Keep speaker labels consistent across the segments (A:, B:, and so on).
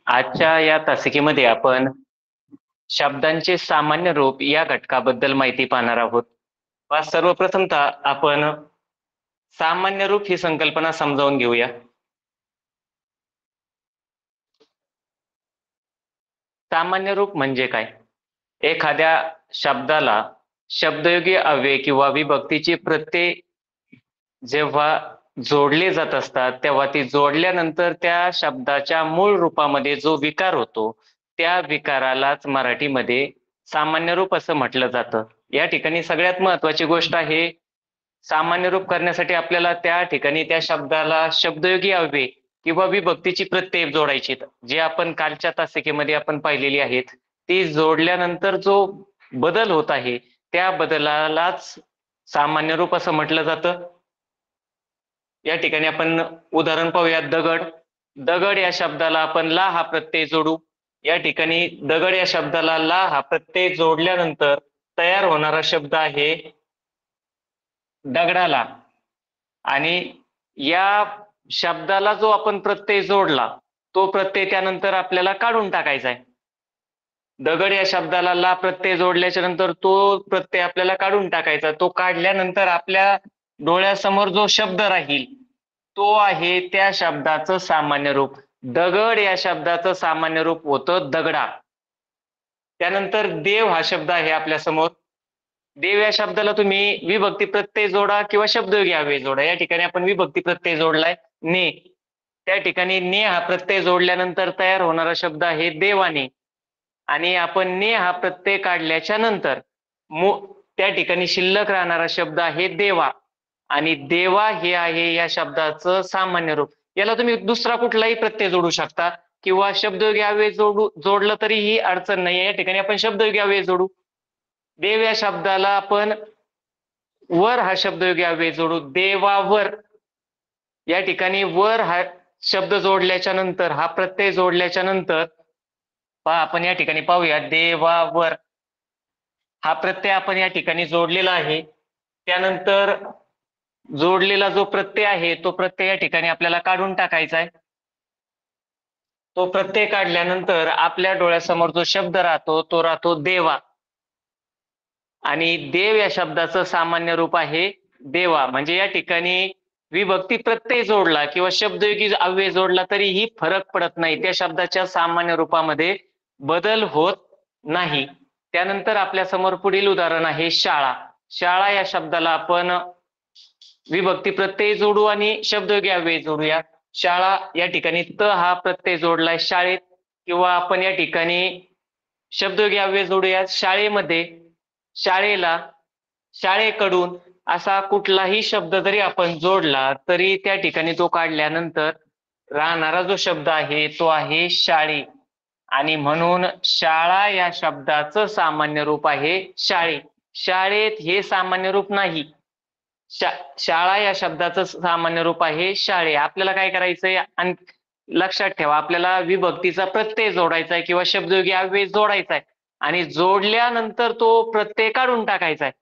A: आजच्या या तासिकेमध्ये आपण शब्दांचे सामान्य रूप या घटकाबद्दल माहिती पाहणार आहोत. सर्वप्रथमतः आपण सामान्य रूप ही संकल्पना समजावून घेऊया. सामान्य रूप म्हणजे काय? एखाद्या शब्दाला शब्दयोगी अव्यय किंवा विभक्तीची प्रत्यय जेव्हा जोडले जात असतात, तेव्हा ती जोडल्यानंतर त्या शब्दाच्या मूळ रूपामध्ये जो विकार होतो, त्या विकारालाच मराठीमध्ये सामान्य रूप असं म्हटलं जातं. या ठिकाणी सगळ्यात महत्त्वाची गोष्ट आहे, सामान्य रूप करण्यासाठी आपल्याला त्या ठिकाणी त्या शब्दाला शब्दयोगी अव्यय किंवा विभक्तीची प्रत्यय जोडायची, जे आपण कालच्या तासिकेमध्ये आपण पाहिलेली आहेत. ती जोडल्यानंतर जो बदल होत आहे, त्या बदलालाच सामान्य रूप असं म्हटलं जातं. या ठिकाणी आपण उदाहरण पाहूया. दगड. दगड या शब्दाला आपण ला हा प्रत्यय जोडू. या ठिकाणी दगड या शब्दाला ला हा प्रत्यय जोडल्यानंतर तयार होणारा शब्द आहे दगडाला. आणि या शब्दाला जो आपण प्रत्यय जोडला, तो प्रत्यय त्यानंतर आपल्याला काढून टाकायचा आहे. दगड या शब्दाला ला प्रत्यय जोडल्याच्या नंतर तो प्रत्यय आपल्याला काढून टाकायचा. तो काढल्यानंतर आपल्या डोळ्यासमोर जो शब्द राहील, तो आहे त्या शब्दाचं सामान्य रूप. दगड या शब्दाचं सामान्य रूप होतं दगडा. त्यानंतर देव हा शब्द आहे आपल्या समोर. देव या शब्दाला तुम्ही विभक्ती प्रत्यय जोडा किंवा शब्दयोगी अव्यय जोडा. या ठिकाणी आपण विभक्ती प्रत्यय जोडलाय ने. त्या ठिकाणी ने हा प्रत्यय जोडल्यानंतर तयार होणारा शब्द आहे देवाने. आणि आपण ने हा प्रत्यय काढल्याच्या नंतर त्या ठिकाणी शिल्लक राहणारा शब्द आहे देवा. आणि देवा हे आहे या शब्दाचं सामान्य रूप. याला तुम्ही दुसरा कुठलाही प्रत्यय जोडू शकता किंवा शब्दयोगी अव्यय जोडलं तरीही अडचण नाही. या ठिकाणी आपण शब्दयोगी अव्यय जोडू. देव या शब्दाला आपण वर हा शब्दयोगी अव्यय जोडू. देवावर. या ठिकाणी वर हा शब्द जोडल्याच्या नंतर, हा प्रत्यय जोडल्याच्या नंतर पहा, आपण या ठिकाणी पाहूया. देवावर हा प्रत्यय आपण या ठिकाणी जोडलेला आहे. त्यानंतर जोडलेला जो प्रत्यय आहे, तो प्रत्यय या ठिकाणी आपल्याला काढून टाकायचा आहे. तो प्रत्यय काढल्यानंतर आपल्या डोळ्यासमोर जो शब्द राहतो, तो राहतो देवा. आणि देव या शब्दाचं सामान्य रूप आहे देवा. म्हणजे या ठिकाणी विभक्ती प्रत्यय जोडला किंवा शब्दयोगी अव्यय जोडला तरीही फरक पडत नाही. त्या शब्दाच्या सामान्य रूपामध्ये बदल होत नाही. त्यानंतर आपल्या समोर पुढील उदाहरण आहे शाळा. शाळा या शब्दाला आपण विभक्ती प्रत्यय जोडू आणि शब्दयोगी अव्यय जोडूया. शाळा या ठिकाणी त हा प्रत्यय जोडलाय शाळेत, किंवा आपण या ठिकाणी शब्दयोगी अव्यय जोडूया शाळेमध्ये. शाळेला, शाळेकडून असा कुठलाही शब्द जरी आपण जोडला तरी त्या ठिकाणी तो काढल्यानंतर राहणारा जो शब्द आहे तो आहे शाळे. आणि म्हणून शाळा या शब्दाचं सामान्य रूप आहे शाळे. शाळेत हे सामान्य रूप नाही. शाळा या शब्दाचं सामान्य रूप आहे शाळे. आपल्याला काय करायचंय, आणि लक्षात ठेवा, आपल्याला विभक्तीचा प्रत्यय जोडायचा आहे किंवा शब्दयोगी अव्यय जोडायचा आहे. आणि जोडल्यानंतर तो प्रत्यय काढून टाकायचा आहे.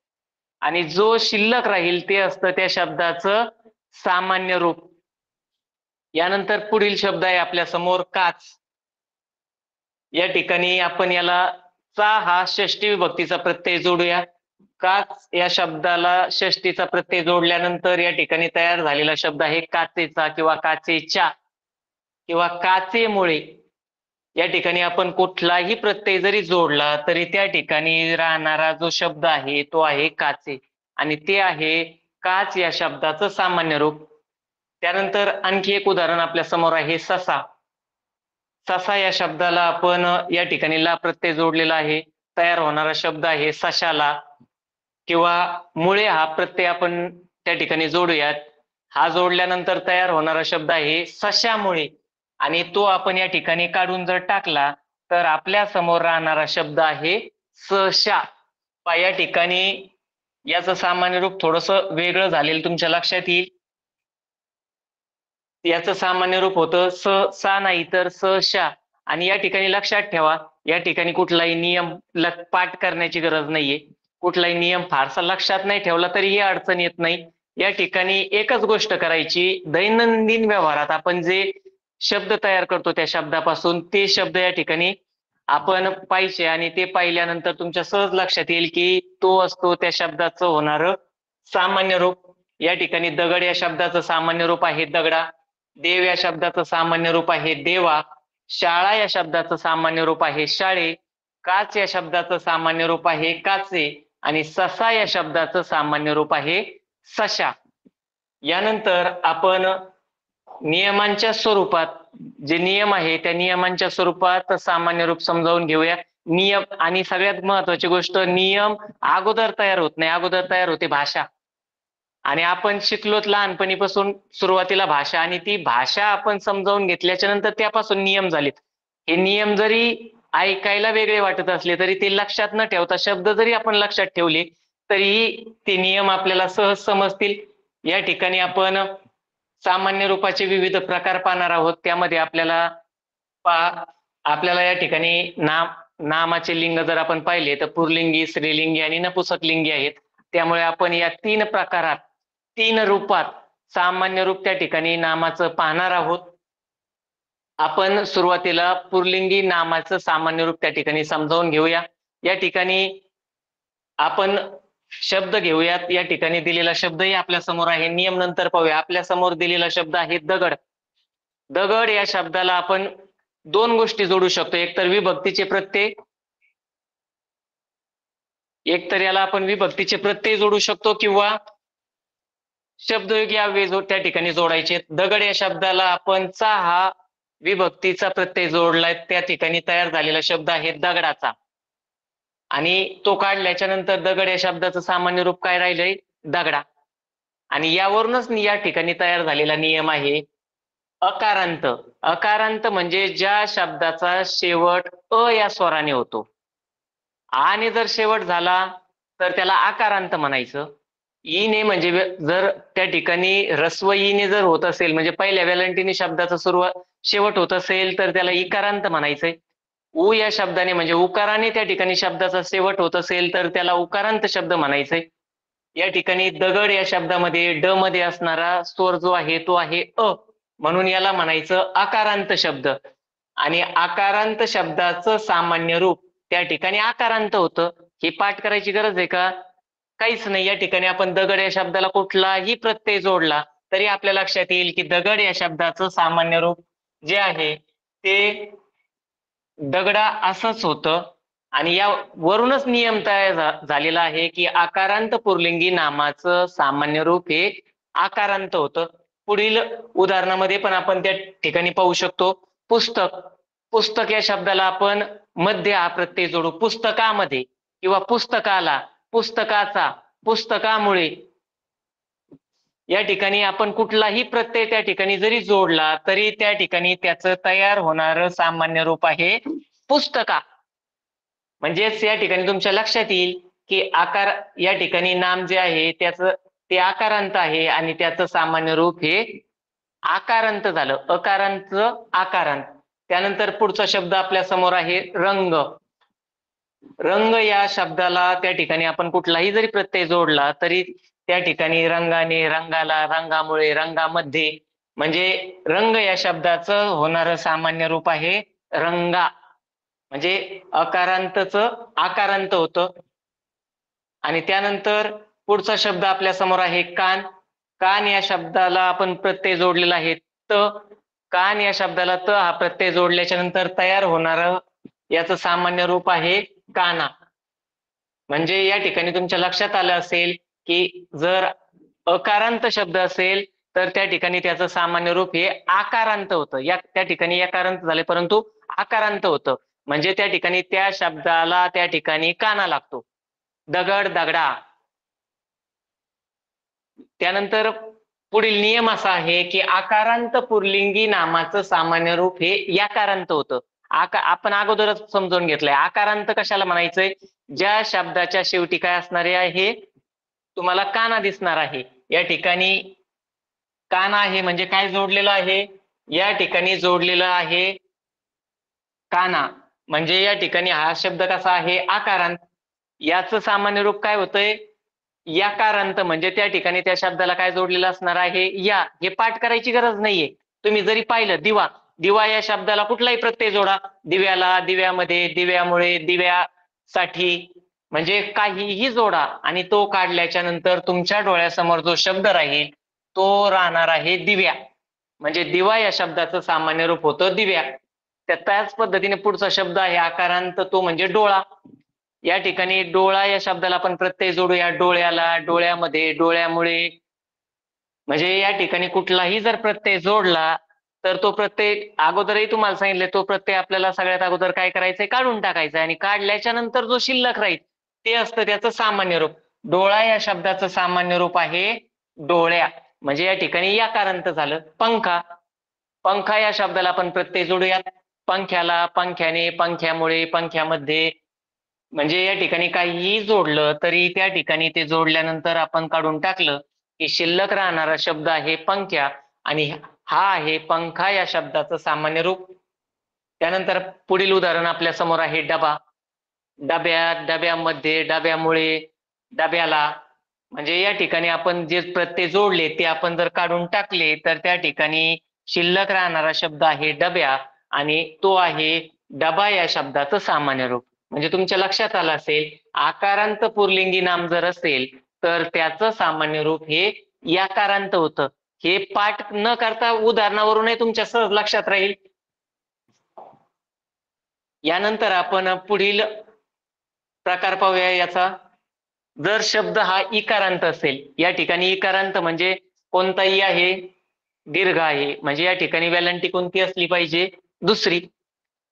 A: आणि जो शिल्लक राहील ते असतं त्या शब्दाचं सामान्य रूप. यानंतर पुढील शब्द आहे आपल्या समोर काच. या ठिकाणी आपण याला चा हा षष्टी विभक्तीचा प्रत्यय जोडूया. काच या शब्दाला षष्टीचा प्रत्यय जोडल्यानंतर या ठिकाणी तयार झालेला शब्द आहे काचेचा किंवा काचेच्या किंवा काचेमुळे. या ठिकाणी आपण कुठलाही प्रत्यय जरी जोडला तरी त्या ठिकाणी राहणारा जो शब्द आहे तो आहे काचे. आणि ते आहे काच या शब्दाचं सामान्य रूप. त्यानंतर आणखी एक उदाहरण आपल्या समोर आहे ससा. ससा या शब्दाला आपण या ठिकाणी ला प्रत्यय जोडलेला आहे. तयार होणारा शब्द आहे सशाला, किंवा मुळे हा प्रत्यय आपण त्या ठिकाणी जोडूयात. हा जोडल्यानंतर तयार होणारा शब्द आहे सशामुळे. आणि तो आपण या ठिकाणी काढून जर टाकला तर आपल्या समोर राहणारा शब्द आहे सशा. या ठिकाणी याचं सामान्य रूप थोडस वेगळं झालेलं तुमच्या लक्षात येईल. याचं सामान्य रूप होतं स सा नाही तर स शा. आणि या ठिकाणी लक्षात ठेवा, या ठिकाणी कुठलाही नियम पाठ करण्याची गरज नाहीये. कुठलाही नियम फारसा लक्षात नाही ठेवला तरीही अडचण येत नाही. या ठिकाणी एकच गोष्ट करायची, दैनंदिन व्यवहारात आपण जे शब्द तयार करतो त्या शब्दापासून, ते शब्द या ठिकाणी आपण पाहिजे आणि ते पाहिल्यानंतर तुमच्या सहज लक्षात येईल की तो असतो त्या शब्दाचं होणारं सामान्य रूप. या ठिकाणी दगड या शब्दाचं सामान्य रूप आहे दगडा, देव या शब्दाचं सामान्य रूप आहे देवा, शाळा या शब्दाचं सामान्य रूप आहे शाळे, काच या शब्दाचं सामान्य रूप आहे काचे आणि ससा या शब्दाचं सामान्य रूप आहे सशा. यानंतर आपण नियमांच्या स्वरूपात जे नियम आहे त्या नियमांच्या स्वरूपात सामान्य रूप समजावून घेऊया. नियम, आणि सगळ्यात महत्वाची गोष्ट, नियम अगोदर तयार होत नाही, अगोदर तयार होते भाषा. आणि आपण शिकलोत लहानपणीपासून सुरुवातीला भाषा, आणि ती भाषा आपण समजावून घेतल्याच्या नंतर त्यापासून नियम झालेत. हे नियम जरी ऐकायला वेगळे वाटत असले तरी ते लक्षात न ठेवता शब्द जरी आपण लक्षात ठेवले तरीही ते नियम आपल्याला सहज समजतील. या ठिकाणी आपण सामान्य रूपाचे विविध प्रकार पाहणार आहोत. त्यामध्ये आपल्याला या ठिकाणी नामाचे लिंग जर आपण पाहिले तर पुल्लिंगी, स्त्रीलिंगी आणि नपुंसकलिंगी आहेत. त्यामुळे आपण या 3 प्रकारात, 3 रूपात सामान्य रूप त्या ठिकाणी नामाचं पाहणार आहोत. आपण सुरुवातीला पुल्लिंगी नामाचं सामान्य रूप त्या ठिकाणी समजावून घेऊया. या ठिकाणी आपण शब्द घेऊयात. या ठिकाणी दिलेला शब्दही आपल्या समोर आहे. नियम नंतर पाहूया. आपल्या समोर दिलेला शब्द आहे दगड. दगड या शब्दाला आपण 2 गोष्टी जोडू शकतो. एकतर विभक्तीचे प्रत्यय, एकतर याला आपण विभक्तीचे प्रत्यय जोडू शकतो किंवा शब्दयोगी अव्यय त्या ठिकाणी जोडायचे. दगड या शब्दाला आपण चा हा विभक्तीचा प्रत्यय जोडलाय, त्या ठिकाणी तयार झालेला शब्द आहे दगडाचा. आणि तो काढल्याच्या नंतर दगड या शब्दाचं सामान्य रूप काय राहिलंय? दगडा. आणि यावरूनच या ठिकाणी तयार झालेला नियम आहे अकारांत. अकारांत म्हणजे ज्या शब्दाचा शेवट अ या स्वराने होतो. आने जर शेवट झाला तर त्याला आकारांत म्हणायचं. ईने म्हणजे जर त्या ठिकाणी ऱ्हस्व ईने जर होत असेल, म्हणजे पहिल्या वेलांटीने शब्दाचा शेवट होत असेल तर त्याला इकारांत म्हणायचंय. उ या शब्दाने म्हणजे उकाराने त्या ठिकाणी शब्दाचा शेवट होत असेल तर त्याला उकारांत शब्द म्हणायचंय. या ठिकाणी दगड या शब्दामध्ये ड मध्ये असणारा स्वर जो आहे तो आहे अ, म्हणून याला म्हणायचं आकारांत शब्द. आणि आकारांत शब्दाचं सामान्य रूप त्या ठिकाणी आकारांत होतं. हे पाठ करायची गरज आहे का? काहीच नाही. या ठिकाणी आपण दगड या शब्दाला कुठलाही प्रत्यय जोडला तरी आपल्या लक्षात येईल की दगड या शब्दाचं सामान्य रूप जे आहे ते दगडा असंच होतं. आणि या वरूनच नियम तयार झालेला आहे की आकारांत पुल्लिंगी नामाचं सामान्य रूप हे आकारांत होतं. पुढील उदाहरणामध्ये पण आपण त्या ठिकाणी पाहू शकतो. पुस्तक. पुस्तक या शब्दाला आपण मध्ये हा प्रत्यय जोडू. पुस्तकामध्ये किंवा पुस्तकाला, पुस्तकाचा, पुस्तकामुळे या ठिकाणी आपण कुठलाही प्रत्यय त्या ठिकाणी जरी जोडला तरी त्या ठिकाणी त्याचं तयार होणारं सामान्य रूप आहे पुस्तका. म्हणजेच या ठिकाणी तुमच्या लक्षात येईल की आकार या ठिकाणी नाम जे आहे त्याचं ते आकारांत आहे आणि त्याचं सामान्य रूप हे आकारांत झालं. अकारांत आकारांत. त्यानंतर पुढचा शब्द आपल्या समोर आहे रंग. रंग या शब्दाला त्या ठिकाणी आपण कुठलाही जरी प्रत्यय जोडला तरी त्या ठिकाणी रंगाने, रंगाला, रंगामुळे, रंगामध्ये, म्हणजे रंग या शब्दाचं होणारं सामान्य रूप आहे रंगा. म्हणजे अकारांतच आकारांत होतं. आणि त्यानंतर पुढचा शब्द आपल्या समोर आहे कान. कान या शब्दाला आपण प्रत्यय जोडलेला आहे त. कान या शब्दाला त हा प्रत्यय जोडल्याच्या नंतर तयार होणारं याचं सामान्य रूप आहे काना. म्हणजे या ठिकाणी तुमच्या लक्षात आलं असेल की जर अकारांत शब्द असेल तर त्या ठिकाणी त्याचं सामान्य रूप हे आकारांत होतं. त्या ठिकाणी यकारांत झाले परंतु आकारांत होतं. म्हणजे त्या ठिकाणी त्या शब्दाला त्या ठिकाणी काना लागतो. दगड, दगडा. त्यानंतर पुढील नियम असा आहे की आकारांत पुल्लिंगी नामाचं सामान्य रूप हे यकारांत होतं. आपण अगोदरच समजून घेतलंय. आकारांत कशाला म्हणायचंय? ज्या शब्दाच्या शेवटी काय असणारे आहे तुम्हाला काना दिसणार आहे. या ठिकाणी काना आहे म्हणजे काय जोडलेलं आहे? या ठिकाणी जोडलेलं आहे काना. म्हणजे या ठिकाणी हा शब्द कसा आहे? आकारांत. याचं सामान्य रूप काय होतंय? यकारांत. म्हणजे त्या ठिकाणी त्या शब्दाला काय जोडलेलं असणार आहे? या. हे पाठ करायची गरज नाहीये. तुम्ही जरी पाहिलं दिवा, दिवा या शब्दाला कुठलाही प्रत्यय जोडा, दिव्याला, दिव्यामध्ये, दिव्यामुळे, दिव्यासाठी, म्हणजे काहीही जोडा आणि तो काढल्याच्या नंतर तुमच्या डोळ्यासमोर जो शब्द राहील तो राहणार आहे दिव्या. म्हणजे दिवा या शब्दाचं सामान्य रूप होतं दिव्या. त्याच पद्धतीने पुढचा शब्द आहे आकारांत, तो म्हणजे डोळा. या ठिकाणी डोळा या शब्दाला आपण प्रत्यय जोडूया, डोळ्याला, डोळ्यामध्ये, डोळ्यामुळे. म्हणजे या ठिकाणी कुठलाही जर प्रत्यय जोडला तर तो प्रत्यय, अगोदरही तुम्हाला सांगितले, तो प्रत्यय आपल्याला सगळ्यात अगोदर काय करायचंय, काढून टाकायचा आणि काढल्याच्या नंतर जो शिल्लक राहील ते असतं त्याचं सामान्य रूप. डोळा या शब्दाचं सामान्य रूप आहे डोळ्या. म्हणजे या ठिकाणी याकारांत झालं. पंखा, पंखा या शब्दाला आपण प्रत्यय जोडूयात, पंख्याला, पंख्याने, पंख्यामुळे, पंख्यामध्ये. म्हणजे या ठिकाणी काहीही जोडलं तरी त्या ठिकाणी ते जोडल्यानंतर आपण काढून टाकलं की शिल्लक राहणारा शब्द आहे पंख्या आणि हा आहे पंखा या शब्दाचं सामान्य रूप. त्यानंतर पुढील उदाहरण आपल्या समोर आहे डबा. डब्यात, डब्यामध्ये, डब्यामुळे, डब्याला. म्हणजे या ठिकाणी आपण जे प्रत्यय जोडले ते आपण जर काढून टाकले तर त्या ठिकाणी शिल्लक राहणारा शब्द आहे डब्या आणि तो आहे डबा या शब्दाचं सामान्य रूप. म्हणजे तुमच्या लक्षात आलं असेल, आकारांत पुल्लिंगी नाम जर असेल तर त्याचं सामान्य रूप हे याकारांत होतं. हे पाठ न करता उदाहरणावरूनही तुमच्या सहज लक्षात राहील. यानंतर आपण पुढील प्रकार पाहूया याचा. जर शब्द हा इकारांत असेल, या ठिकाणी इकारांत म्हणजे कोणताही आहे, दीर्घ आहे, म्हणजे या ठिकाणी वेलांटी कोणती असली पाहिजे, दुसरी.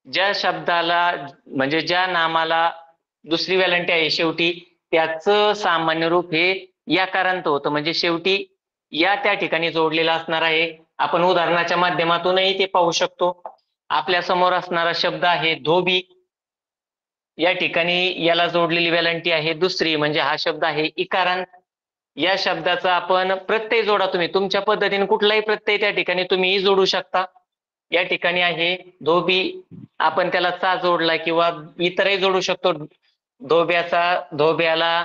A: ज्या शब्दाला म्हणजे ज्या नामाला दुसरी वेलांटी आहे शेवटी त्याचं सामान्य रूप हे याकारांत होतं. म्हणजे शेवटी या त्या ठिकाणी जोडलेला असणार आहे. आपण उदाहरणाच्या माध्यमातूनही ते पाहू शकतो. आपल्या समोर असणारा शब्द आहे धोबी. या ठिकाणी याला जोडलेली वेलांटी आहे दुसरी, म्हणजे हा शब्द आहे इकारांत. या शब्दाचा आपण प्रत्यय जोडा, तुम्ही तुमच्या पद्धतीने कुठलाही प्रत्यय त्या ठिकाणी तुम्ही जोडू शकता. या ठिकाणी आहे धोबी, आपण त्याला चा जोडला किंवा इतरही जोडू शकतो. धोब्याचा, धोब्याला,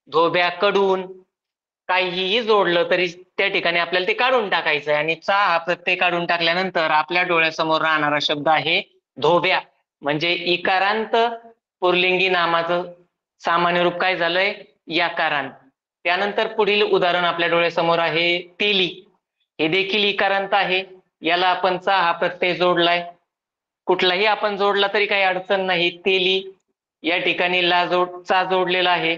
A: धोब्याकडून, काहीही जोडलं तरी त्या ठिकाणी आपल्याला ते काढून टाकायचं आहे. आणि चा हा प्रत्यय काढून टाकल्यानंतर आपल्या डोळ्यासमोर राहणारा शब्द आहे धोब्या. म्हणजे इकारांत पुल्लिंगी नामाचं सामान्य रूप काय झालंय, याकारांत. त्यानंतर पुढील उदाहरण आपल्या डोळ्यासमोर आहे तेली. हे देखील इकारांत आहे. याला आपण चा हा प्रत्यय जोडलाय, कुठलाही आपण जोडला तरी काही अडचण नाही. तेली या ठिकाणी ला चा जोडलेला आहे.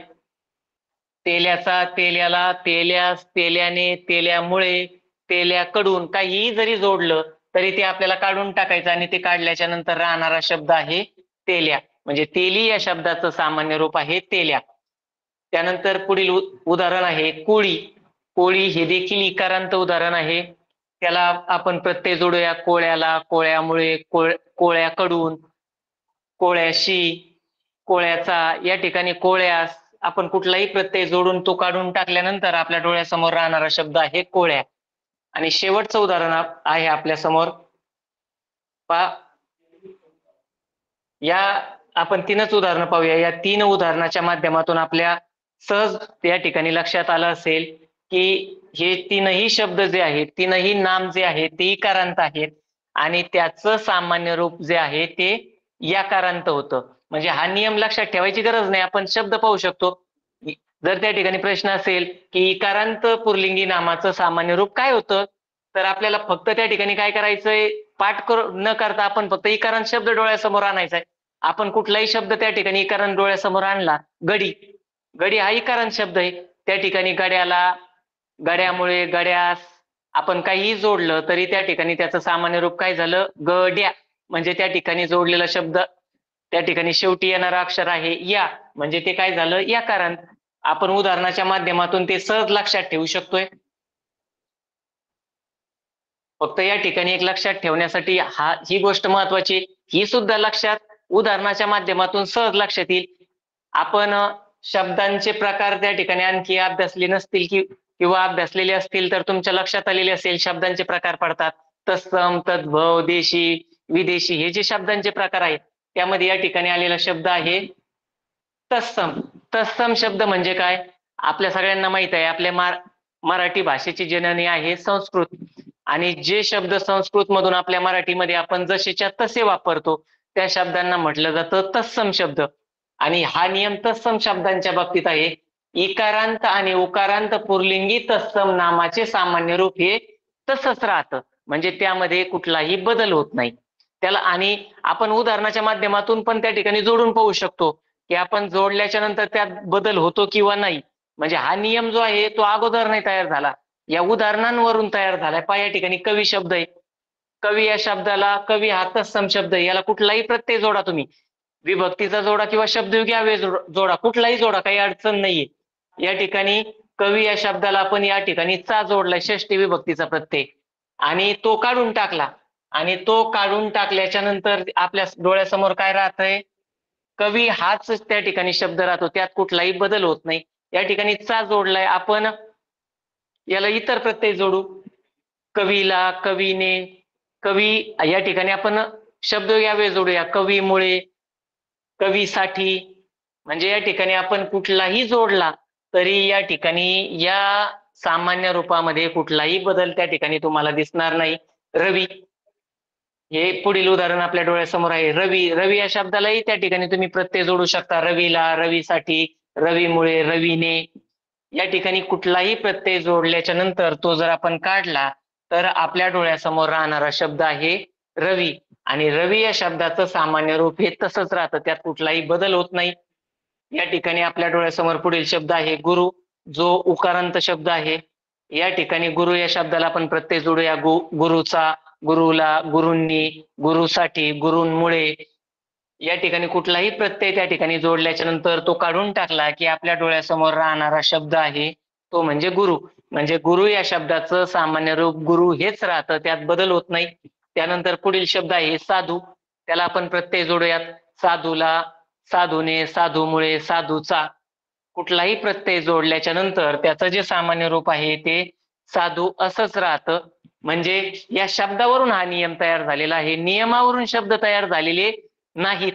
A: तेल्याचा, तेल्याला, तेल्यास, तेल्याने, तेल्यामुळे, तेल्याकडून, काहीही जरी जोडलं तरी ते आपल्याला काढून टाकायचं आणि ते काढल्याच्या नंतर राहणारा शब्द आहे तेल्या. म्हणजे तेली या शब्दाचं सामान्य रूप आहे तेल्या. त्यानंतर पुढील उदाहरण आहे कोळी. कोळी हे देखील इकारांत उदाहरण आहे. त्याला आपण प्रत्यय जोडूया, कोळ्याला, कोळ्यामुळे, कोळ्याकडून, कोळ्याशी, कोळ्याचा. या ठिकाणी कोळ्यास आपण कुठलाही प्रत्यय जोडून तो काढून टाकल्यानंतर आपल्या डोळ्यासमोर राहणारा शब्द आहे कोळ्या. आणि शेवटचं उदाहरण आहे आपल्या समोर. या आपण तीनच उदाहरणं पाहूया. या तीन उदाहरणाच्या माध्यमातून आपल्या सहज या ठिकाणी लक्षात आलं असेल की हे तीनही शब्द जे आहेत, तीनही नाम जे आहेत ते इकारांत आहेत आणि त्याचं सामान्य रूप जे आहे ते याकारांत होतं. म्हणजे हा नियम लक्षात ठेवायची गरज नाही, आपण शब्द पाहू शकतो. जर त्या ठिकाणी प्रश्न असेल की इकारांत पुल्लिंगी नामाचं सामान्य रूप काय होतं, तर आपल्याला फक्त त्या ठिकाणी काय करायचंय, पाठ न करता आपण फक्त इकारांत शब्द डोळ्यासमोर आणायचा आहे. आपण कुठलाही शब्द त्या ठिकाणी इकारांत डोळ्यासमोर आणला, गडी, गडी हा इकारांत शब्द आहे. त्या ठिकाणी गड्याला, गड्यामुळे, गड्यास आपण काहीही जोडलं तरी त्या ठिकाणी त्याचं सामान्य रूप काय झालं, गड्या. म्हणजे त्या ठिकाणी जोडलेला शब्द, त्या ठिकाणी शेवटी येणारा अक्षर आहे या, म्हणजे ते काय झालं, याकारांत. आपण उदाहरणाच्या माध्यमातून ते सहज लक्षात ठेवू शकतोय. फक्त या ठिकाणी एक लक्षात ठेवण्यासाठी ही गोष्ट महत्वाची, ही सुद्धा लक्षात उदाहरणाच्या माध्यमातून सहज लक्षात येईल. आपण शब्दांचे प्रकार त्या ठिकाणी आणखी अभ्यासले नसतील किंवा अभ्यासलेले असतील तर तुमच्या लक्षात आलेले असेल. शब्दांचे प्रकार पडतात तत्सम, तद्भव, देशी, विदेशी, हे जे शब्दांचे प्रकार आहेत त्यामध्ये या ठिकाणी आलेला शब्द आहे तत्सम. तत्सम शब्द म्हणजे काय, आपल्या सगळ्यांना माहित आहे, आपल्या मराठी भाषेची जननी आहे संस्कृत आणि जे शब्द संस्कृत मधून आपल्या मराठीमध्ये आपण जसेच्या तसे वापरतो त्या शब्दांना म्हटलं जातं तत्सम शब्द. आणि हा नियम तत्सम शब्दांच्या बाबतीत आहे. इकारांत आणि उकारांत पुरलिंगी तत्सम नामाचे सामान्य रूप हे तसंच राहतं, म्हणजे त्यामध्ये कुठलाही बदल होत नाही त्याला. आणि आपण उदाहरणाच्या माध्यमातून पण त्या ठिकाणी जोडून पाहू शकतो की आपण जोडल्याच्या नंतर त्यात बदल होतो किंवा नाही. म्हणजे हा नियम जो आहे तो अगोदर नाही तयार झाला, या उदाहरणांवरून तयार झालाय. पहा या ठिकाणी कवी शब्द आहे, कवी या शब्दाला, कवी हा तत्सम शब्द आहे, याला कुठलाही प्रत्यय जोडा तुम्ही, विभक्तीचा जोडा किंवा शब्दयोगी अव्यय जोडा, कुठलाही जोडा, काही अडचण नाहीये. या ठिकाणी कवी या शब्दाला आपण या ठिकाणी चा जोडलाय, षष्टी विभक्तीचा प्रत्यय, आणि तो काढून टाकला. आणि तो काढून टाकल्याच्या नंतर आपल्या डोळ्यासमोर काय राहतंय, कवी हाच त्या ठिकाणी शब्द राहतो, त्यात कुठलाही बदल होत नाही. या ठिकाणी चा जोडलाय, आपण याला इतर प्रत्यय जोडू, कवीला, कवीने, कवी, या ठिकाणी आपण शब्दयोगी अव्यय जोडूया, कवीमुळे, कवीसाठी. म्हणजे या ठिकाणी आपण कुठलाही जोडला तरी या ठिकाणी या सामान्य रूपामध्ये कुठलाही बदल त्या ठिकाणी तुम्हाला दिसणार नाही. रवी, हे पुढील उदाहरण आपल्या डोळ्यासमोर आहे. रवी, रवी या शब्दालाही त्या ठिकाणी तुम्ही प्रत्यय जोडू शकता, रवीला, रवीसाठी, रवीमुळे, रवीने. या ठिकाणी कुठलाही प्रत्यय जोडल्याच्या नंतर तो जर आपण काढला तर आपल्या डोळ्यासमोर राहणारा शब्द आहे रवी. आणि रवी या शब्दाचं सामान्य रूप हे तसंच राहतं, त्यात कुठलाही बदल होत नाही. या ठिकाणी आपल्या डोळ्यासमोर पुढील शब्द आहे गुरु, जो उकारांत शब्द आहे. या ठिकाणी गुरु या शब्दाला आपण प्रत्यय जोडूया, गुरुचा, गुरुला, गुरूंनी, गुरुसाठी, गुरूंमुळे. या ठिकाणी कुठलाही प्रत्यय त्या ठिकाणी जोडल्याच्या नंतर तो काढून टाकला की आपल्या डोळ्यासमोर राहणारा शब्द आहे तो म्हणजे गुरु. म्हणजे गुरु या शब्दाचं सामान्य रूप गुरु हेच राहतं, त्यात बदल होत नाही. त्यानंतर पुढील शब्द आहे साधू, त्याला आपण प्रत्यय जोडूयात, साधूला, साधूने, साधूमुळे, साधूचा. कुठलाही प्रत्यय जोडल्याच्या नंतर त्याचं जे सामान्य रूप आहे ते साधू असंच राहतं. म्हणजे या शब्दावरून हा नियम तयार झालेला आहे, नियमावरून शब्द तयार झालेले नाहीत.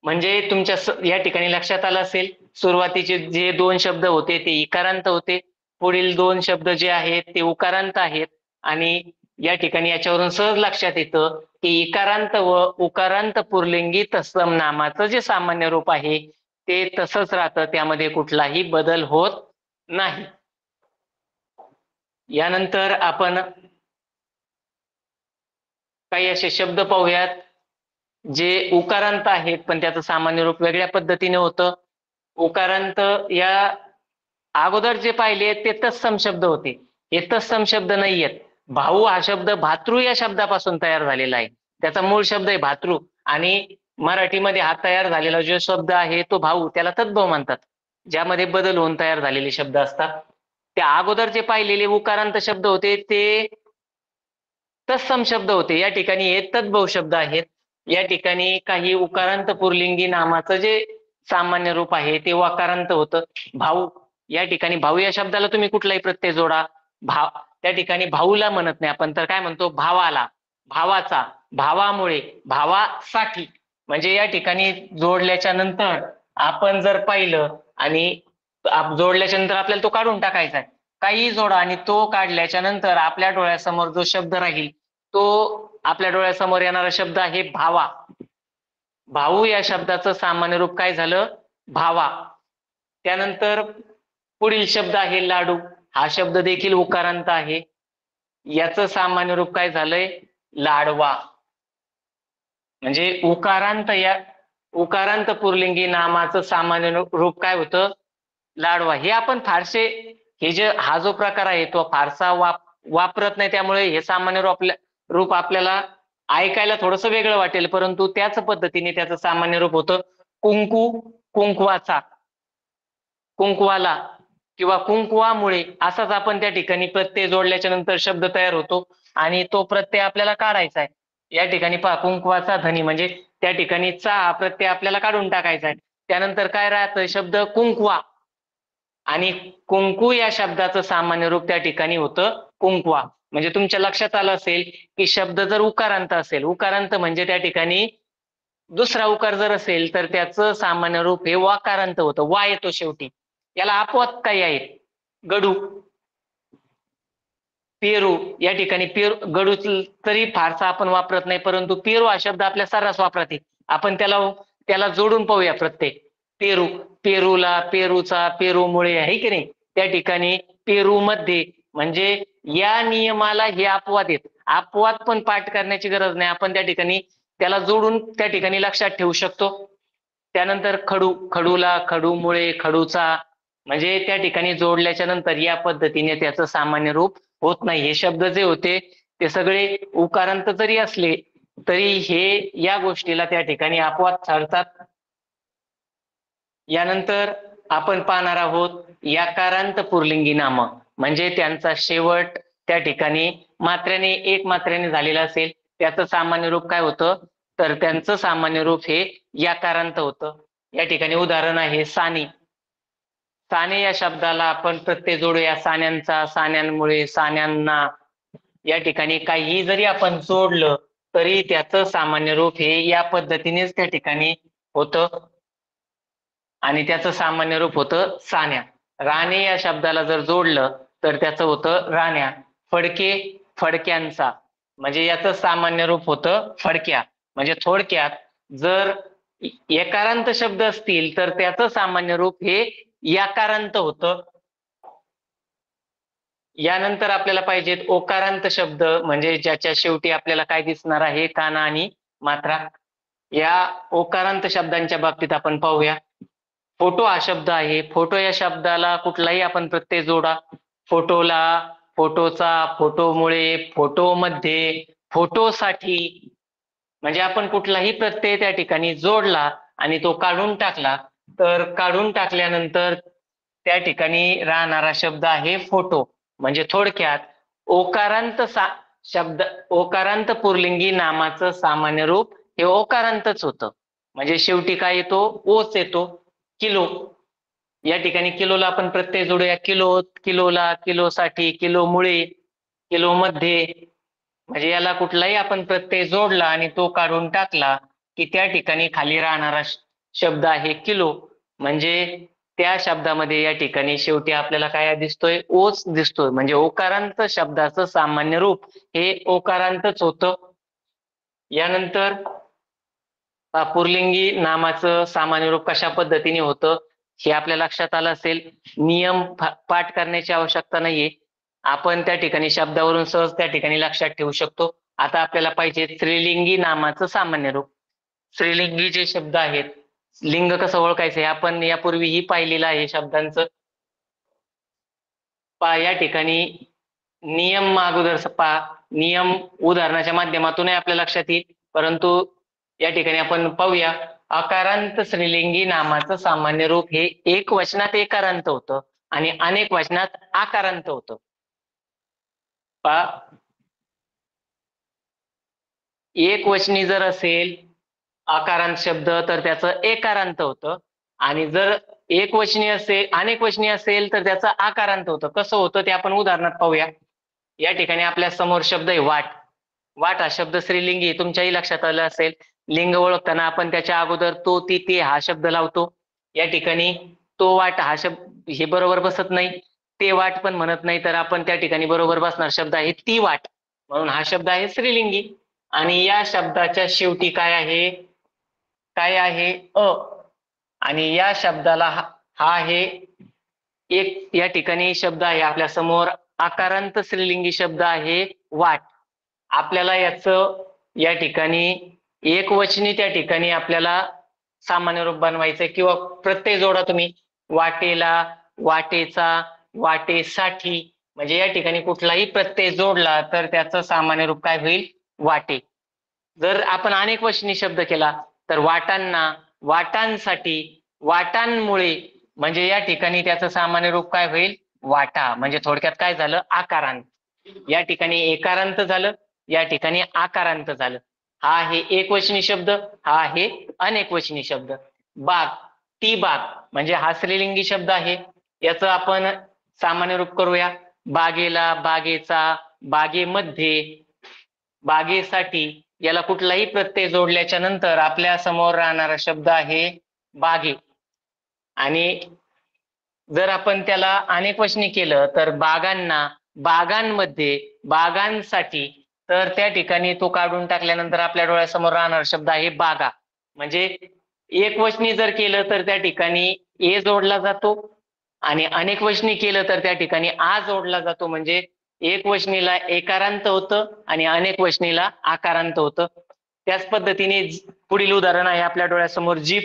A: म्हणजे तुमच्या या ठिकाणी लक्षात आलं असेल, सुरुवातीचे जे दोन शब्द होते ते इकारांत होते, पुढील दोन शब्द जे आहेत ते उकारांत आहेत. आणि या ठिकाणी याच्यावरून सहज लक्षात येतं की इकारांत व उकारांत पुरलिंगी तत्सम नामाचं जे सामान्य रूप आहे ते तसंच राहतं, त्यामध्ये कुठलाही बदल होत नाही. यानंतर आपण काही असे शब्द पाहूयात जे उकारांत आहेत पण त्याचं सामान्य रूप वेगळ्या पद्धतीने होतं. उकारांत या अगोदर जे पाहिले ते तत्सम शब्द होते, हे तत्सम शब्द नाही आहेत. भाऊ हा शब्द भातृ या शब्दापासून तयार झालेला आहे, त्याचा मूळ शब्द आहे भातृ. आणि मराठीमध्ये हा तयार झालेला जो शब्द आहे तो भाऊ, त्याला तद्भव म्हणतात, ज्यामध्ये बदल होऊन तयार झालेले शब्द असतात. त्या अगोदर जे पाहिलेले उकारांत शब्द होते ते तत्सम शब्द होते, या ठिकाणी हे तद्भव शब्द आहेत. या ठिकाणी काही उकारांत पुरलिंगी नामाचं जे सामान्य रूप आहे ते वाकारांत होतं. भाऊ, या ठिकाणी भाऊ या शब्दाला तुम्ही कुठलाही प्रत्यय जोडा, भाव, त्या ठिकाणी भाऊला म्हणत नाही आपण, तर काय म्हणतो, भावाला, भावाचा, भावामुळे, भावासाठी. म्हणजे या ठिकाणी जोडल्याच्या नंतर आपण जर पाहिलं आणि जोडल्याच्या नंतर आपल्याला तो काढून टाकायचा आहे, काही जोडा आणि तो काढल्याच्या नंतर आपल्या डोळ्यासमोर जो शब्द राहील तो आपल्या डोळ्यासमोर येणारा शब्द आहे भावा. भाऊ या शब्दाचं सामान्य रूप काय झालं, भावा. त्यानंतर पुढील शब्द आहे लाडू, हा शब्द देखील उकारांत आहे, याचं सामान्य रूप काय झालंय, लाडवा. म्हणजे उकारांत पुरलिंगी नामाचं सामान्य रूप काय होतं, लाडवा. हे आपण फारसे, हे जे हा जो प्रकार आहे तो फारसा वापरत नाही, त्यामुळे हे सामान्य रूप आपल्याला ऐकायला थोडस वेगळं वाटेल, परंतु त्याच पद्धतीने त्याचं सामान्य रूप होतं कुंकू, कुंकवाचा, कुंकवाला किंवा कुंकवामुळे. असाच आपण त्या ठिकाणी प्रत्यय जोडल्याच्या नंतर शब्द तयार होतो आणि तो प्रत्यय आपल्याला काढायचा आहे. या ठिकाणी पहा, कुंकवाचा धनी, म्हणजे त्या ठिकाणी चा हा प्रत्यय आपल्याला काढून टाकायचा आहे. त्यानंतर काय राहतं, शब्द कुंकवा, आणि कुंकू या शब्दाचं सामान्य रूप त्या ठिकाणी होतं कुंकवा. म्हणजे तुमच्या लक्षात आलं असेल की शब्द जर उकारांत असेल, उकारांत म्हणजे त्या ठिकाणी दुसरा उकार जर असेल तर त्याचं सामान्य रूप हे वाकारांत होतं, वा येतो शेवटी. याला अपवाद काही आहेत, गडू, पेरू या ठिकाणी पेरू गडू तरी फारसा आपण वापरत नाही, परंतु पेरू हा शब्द आपल्या सर्रास वापरात आहे. आपण त्याला जोडून पाहूया प्रत्येक. पेरू, पेरूला, पेरूचा, पेरूमुळे, आहे की नाही. त्या ठिकाणी पेरूमध्ये म्हणजे या नियमाला हे अपवाद आहेत. अपवाद पण पाठ करण्याची गरज नाही, आपण त्या ठिकाणी त्याला जोडून त्या ठिकाणी लक्षात ठेवू शकतो. त्यानंतर खडू, खडूला, खडूमुळे, खडूचा, म्हणजे त्या ठिकाणी जोडल्याच्या नंतर या पद्धतीने त्याचं सामान्य रूप होत नाही. हे शब्द जे होते ते सगळे उकारांत जरी असले तरी हे या गोष्टीला त्या ठिकाणी अपवाद ठरतात. यानंतर आपण पाहणार आहोत याकारांत पुल्लिंगी नामं, म्हणजे त्यांचा शेवट त्या ठिकाणी मात्र्याने, एक मात्र्याने झालेला असेल, त्याचं सामान्य रूप काय होतं, तर त्यांचं सामान्य रूप हे याकारांत होतं. या ठिकाणी उदाहरण आहे साने. साने या शब्दाला आपण प्रत्यय जोडूया. सान्यांचा, सान्यांमुळे, सान्यांना. या ठिकाणी काही जरी आपण जोडलं तरी त्याचं सामान्य रूप हे या पद्धतीनेच त्या ठिकाणी होतं आणि त्याचं सामान्य रूप होतं सान्या. राणे या शब्दाला जर जोडलं तर त्याचं होतं राण्या. फडके, फडक्यांचा, म्हणजे याचं सामान्य रूप होतं फडक्या. म्हणजे थोडक्यात जर एकारांत शब्द असतील तर त्याचं सामान्य रूप हे याकारांत होतं. यानंतर आपल्याला पाहिजेत ओकारांत शब्द, म्हणजे ज्याच्या शेवटी आपल्याला काय दिसणार आहे, काना आणि मात्रा. या ओकारांत शब्दांच्या बाबतीत आपण पाहूया. फोटो हा शब्द आहे. फोटो या शब्दाला कुठलाही आपण प्रत्यय जोडा. फोटोला, फोटोचा, फोटोमुळे, फोटोमध्ये, फोटोसाठी, म्हणजे आपण कुठलाही प्रत्यय त्या ठिकाणी जोडला आणि तो काढून टाकला तर काढून टाकल्यानंतर त्या ठिकाणी राहणारा शब्द आहे फोटो. म्हणजे थोडक्यात ओकारांत शब्द, ओकारांत पुल्लिंगी नामाचं सामान्य रूप हे ओकारांतच होतं. म्हणजे शेवटी काय येतो, ओच येतो. किलो, या ठिकाणी किलोला आपण प्रत्यय जोडूया. किलो, किलोला, किलोसाठी, किलोमुळे, किलोमध्ये, म्हणजे याला कुठलाही आपण प्रत्यय जोडला आणि तो काढून टाकला की त्या ठिकाणी खाली राहणारा शब्द आहे किलो. म्हणजे त्या शब्दामध्ये या ठिकाणी शेवटी आपल्याला काय दिसतोय, ओच दिसतोय. म्हणजे ओकारांत शब्दाचं सामान्य रूप हे ओकारांतच होतं. यानंतर पुल्लिंगी नामाचं सामान्य रूप कशा पद्धतीने होतं हे आपल्या लक्षात आलं असेल. नियम पाठ करण्याची आवश्यकता नाहीये, आपण त्या ठिकाणी शब्दावरून सहज त्या ठिकाणी लक्षात ठेवू शकतो. आता आपल्याला पाहिजे स्त्रीलिंगी नामाचं सामान्य रूप. स्त्रीलिंगी जे शब्द आहेत, लिंग कसं ओळखायचं हे आपण यापूर्वीही पाहिलेलं आहे शब्दांचं. या ठिकाणी नियम अगोदर नियम उदाहरणाच्या माध्यमातूनही आपल्या लक्षात येईल, परंतु या ठिकाणी आपण पाहूया. अकारांत स्त्रीलिंगी नामाचं सामान्य रूप हे एक वचनात एकारांत होतं आणि अनेक वचनात आकारांत होतं. एक वचनी जर असेल आकारांत शब्द तर त्याचं एकारांत होतं, आणि जर एक वचनी असेल, अनेक वचनी असेल तर त्याचं आकारांत होतं. कसं होतं ते आपण उदाहरणात पाहूया. या ठिकाणी आपल्या समोर शब्द आहे वाट. वाट हा शब्द स्त्रीलिंगी, तुमच्याही लक्षात आलं असेल. लिंग ओळखताना आपण त्याच्या अगोदर तो, ती, ते हा शब्द लावतो. या ठिकाणी तो वाट हा शब्द हे बरोबर बसत नाही, ते वाट पण म्हणत नाही, तर आपण त्या ठिकाणी बरोबर बसणार शब्द आहे ती वाट, म्हणून हा शब्द आहे स्त्रीलिंगी. आणि या शब्दाच्या शेवटी काय आहे, काय आहे, अ. आणि या शब्दाला हा आहे एक, या ठिकाणी शब्द आहे आपल्या समोर आकारांत स्त्रीलिंगी शब्द आहे वाट. आपल्याला याचं या ठिकाणी एक वचनी त्या ठिकाणी आपल्याला सामान्य रूप बनवायचंय, किंवा प्रत्यय जोडा तुम्ही. वाटेला, वाटेचा, वाटेसाठी, म्हणजे या ठिकाणी कुठलाही प्रत्यय जोडला तर त्याचं सामान्य रूप काय होईल, वाटे. जर आपण अनेक वचनी शब्द केला तर वाटांना, वाटांसाठी, वाटांमुळे, म्हणजे या ठिकाणी त्याचं सामान्य रूप काय होईल, वाटा. म्हणजे थोडक्यात काय झालं, आकारांत. या ठिकाणी एकारांत झालं, या ठिकाणी आकारांत झालं. हा आहे एक वचनी शब्द, हा आहे अनेक वचनी शब्द. बाग, ती बाग, म्हणजे हा स्त्रीलिंगी शब्द आहे. याचं आपण सामान्य रूप करूया. बागेला, बागेचा, बागेमध्ये, बागेसाठी, याला कुठलाही प्रत्यय जोडल्याच्या नंतर आपल्या समोर राहणारा शब्द आहे बागे. आणि जर आपण त्याला अनेक वचनी केलं तर बागांना, बागांमध्ये, बागांसाठी, तर त्या ठिकाणी तो काढून टाकल्यानंतर आपल्या डोळ्यासमोर राहणारा शब्द आहे बागा. म्हणजे एकवचनी जर केलं तर त्या ठिकाणी ए जोडला जातो आणि अनेक वचनी केलं तर त्या ठिकाणी आ जोडला जातो. म्हणजे एकवचनीला एकारांत होतं आणि अनेक वचनीला आकारांत होतं. त्याच पद्धतीने पुढील उदाहरण आहे आपल्या डोळ्यासमोर जीभ.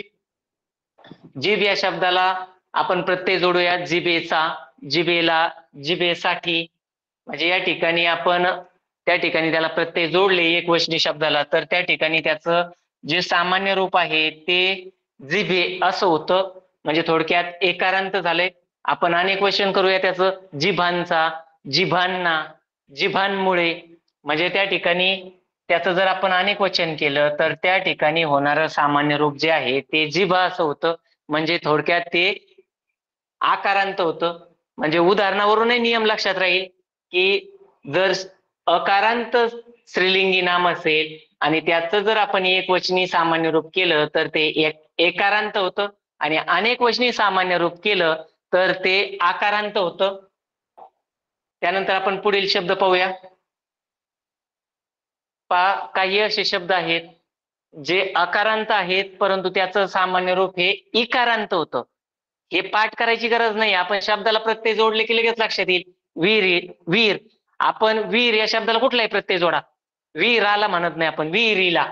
A: जीभ या शब्दाला आपण प्रत्यय जोडूया जिभेचा, जिभेला, जिभेसाठी. म्हणजे या ठिकाणी आपण त्या ठिकाणी त्याला प्रत्यय जोडले एकवचनी शब्दाला तर त्या ठिकाणी त्याचं जे सामान्य रूप आहे ते जिभे असं होतं. म्हणजे थोडक्यात एकारांत झालंय. आपण अनेक वचन करूया त्याचं जिभांचा, जिभांना, जिभांमुळे. म्हणजे त्या ठिकाणी त्याचं जर आपण अनेक वचन केलं तर त्या ठिकाणी होणारं सामान्य रूप जे आहे ते जिभा असं होतं. म्हणजे थोडक्यात ते आकारांत होतं. म्हणजे उदाहरणावरूनही नियम लक्षात राहील की जर अकारांत स्त्रीलिंगी नाम असेल आणि त्याचं जर आपण एकवचनी सामान्य रूप केलं तर ते एकारांत होतं आणि अनेक वचनी सामान्य रूप केलं तर ते आकारांत होतं. त्यानंतर आपण पुढील शब्द पाहूया. काही असे शब्द आहेत जे अकारांत आहेत परंतु त्याचं सामान्य रूप हे इकारांत होतं. हे पाठ करायची गरज नाही. आपण शब्दाला प्रत्यय जोडले की लगेच लक्षात येईल. वीर, वीर. आपण वीर या शब्दाला कुठलाही प्रत्यय जोडा. वीराला म्हणत नाही आपण, विहिरीला,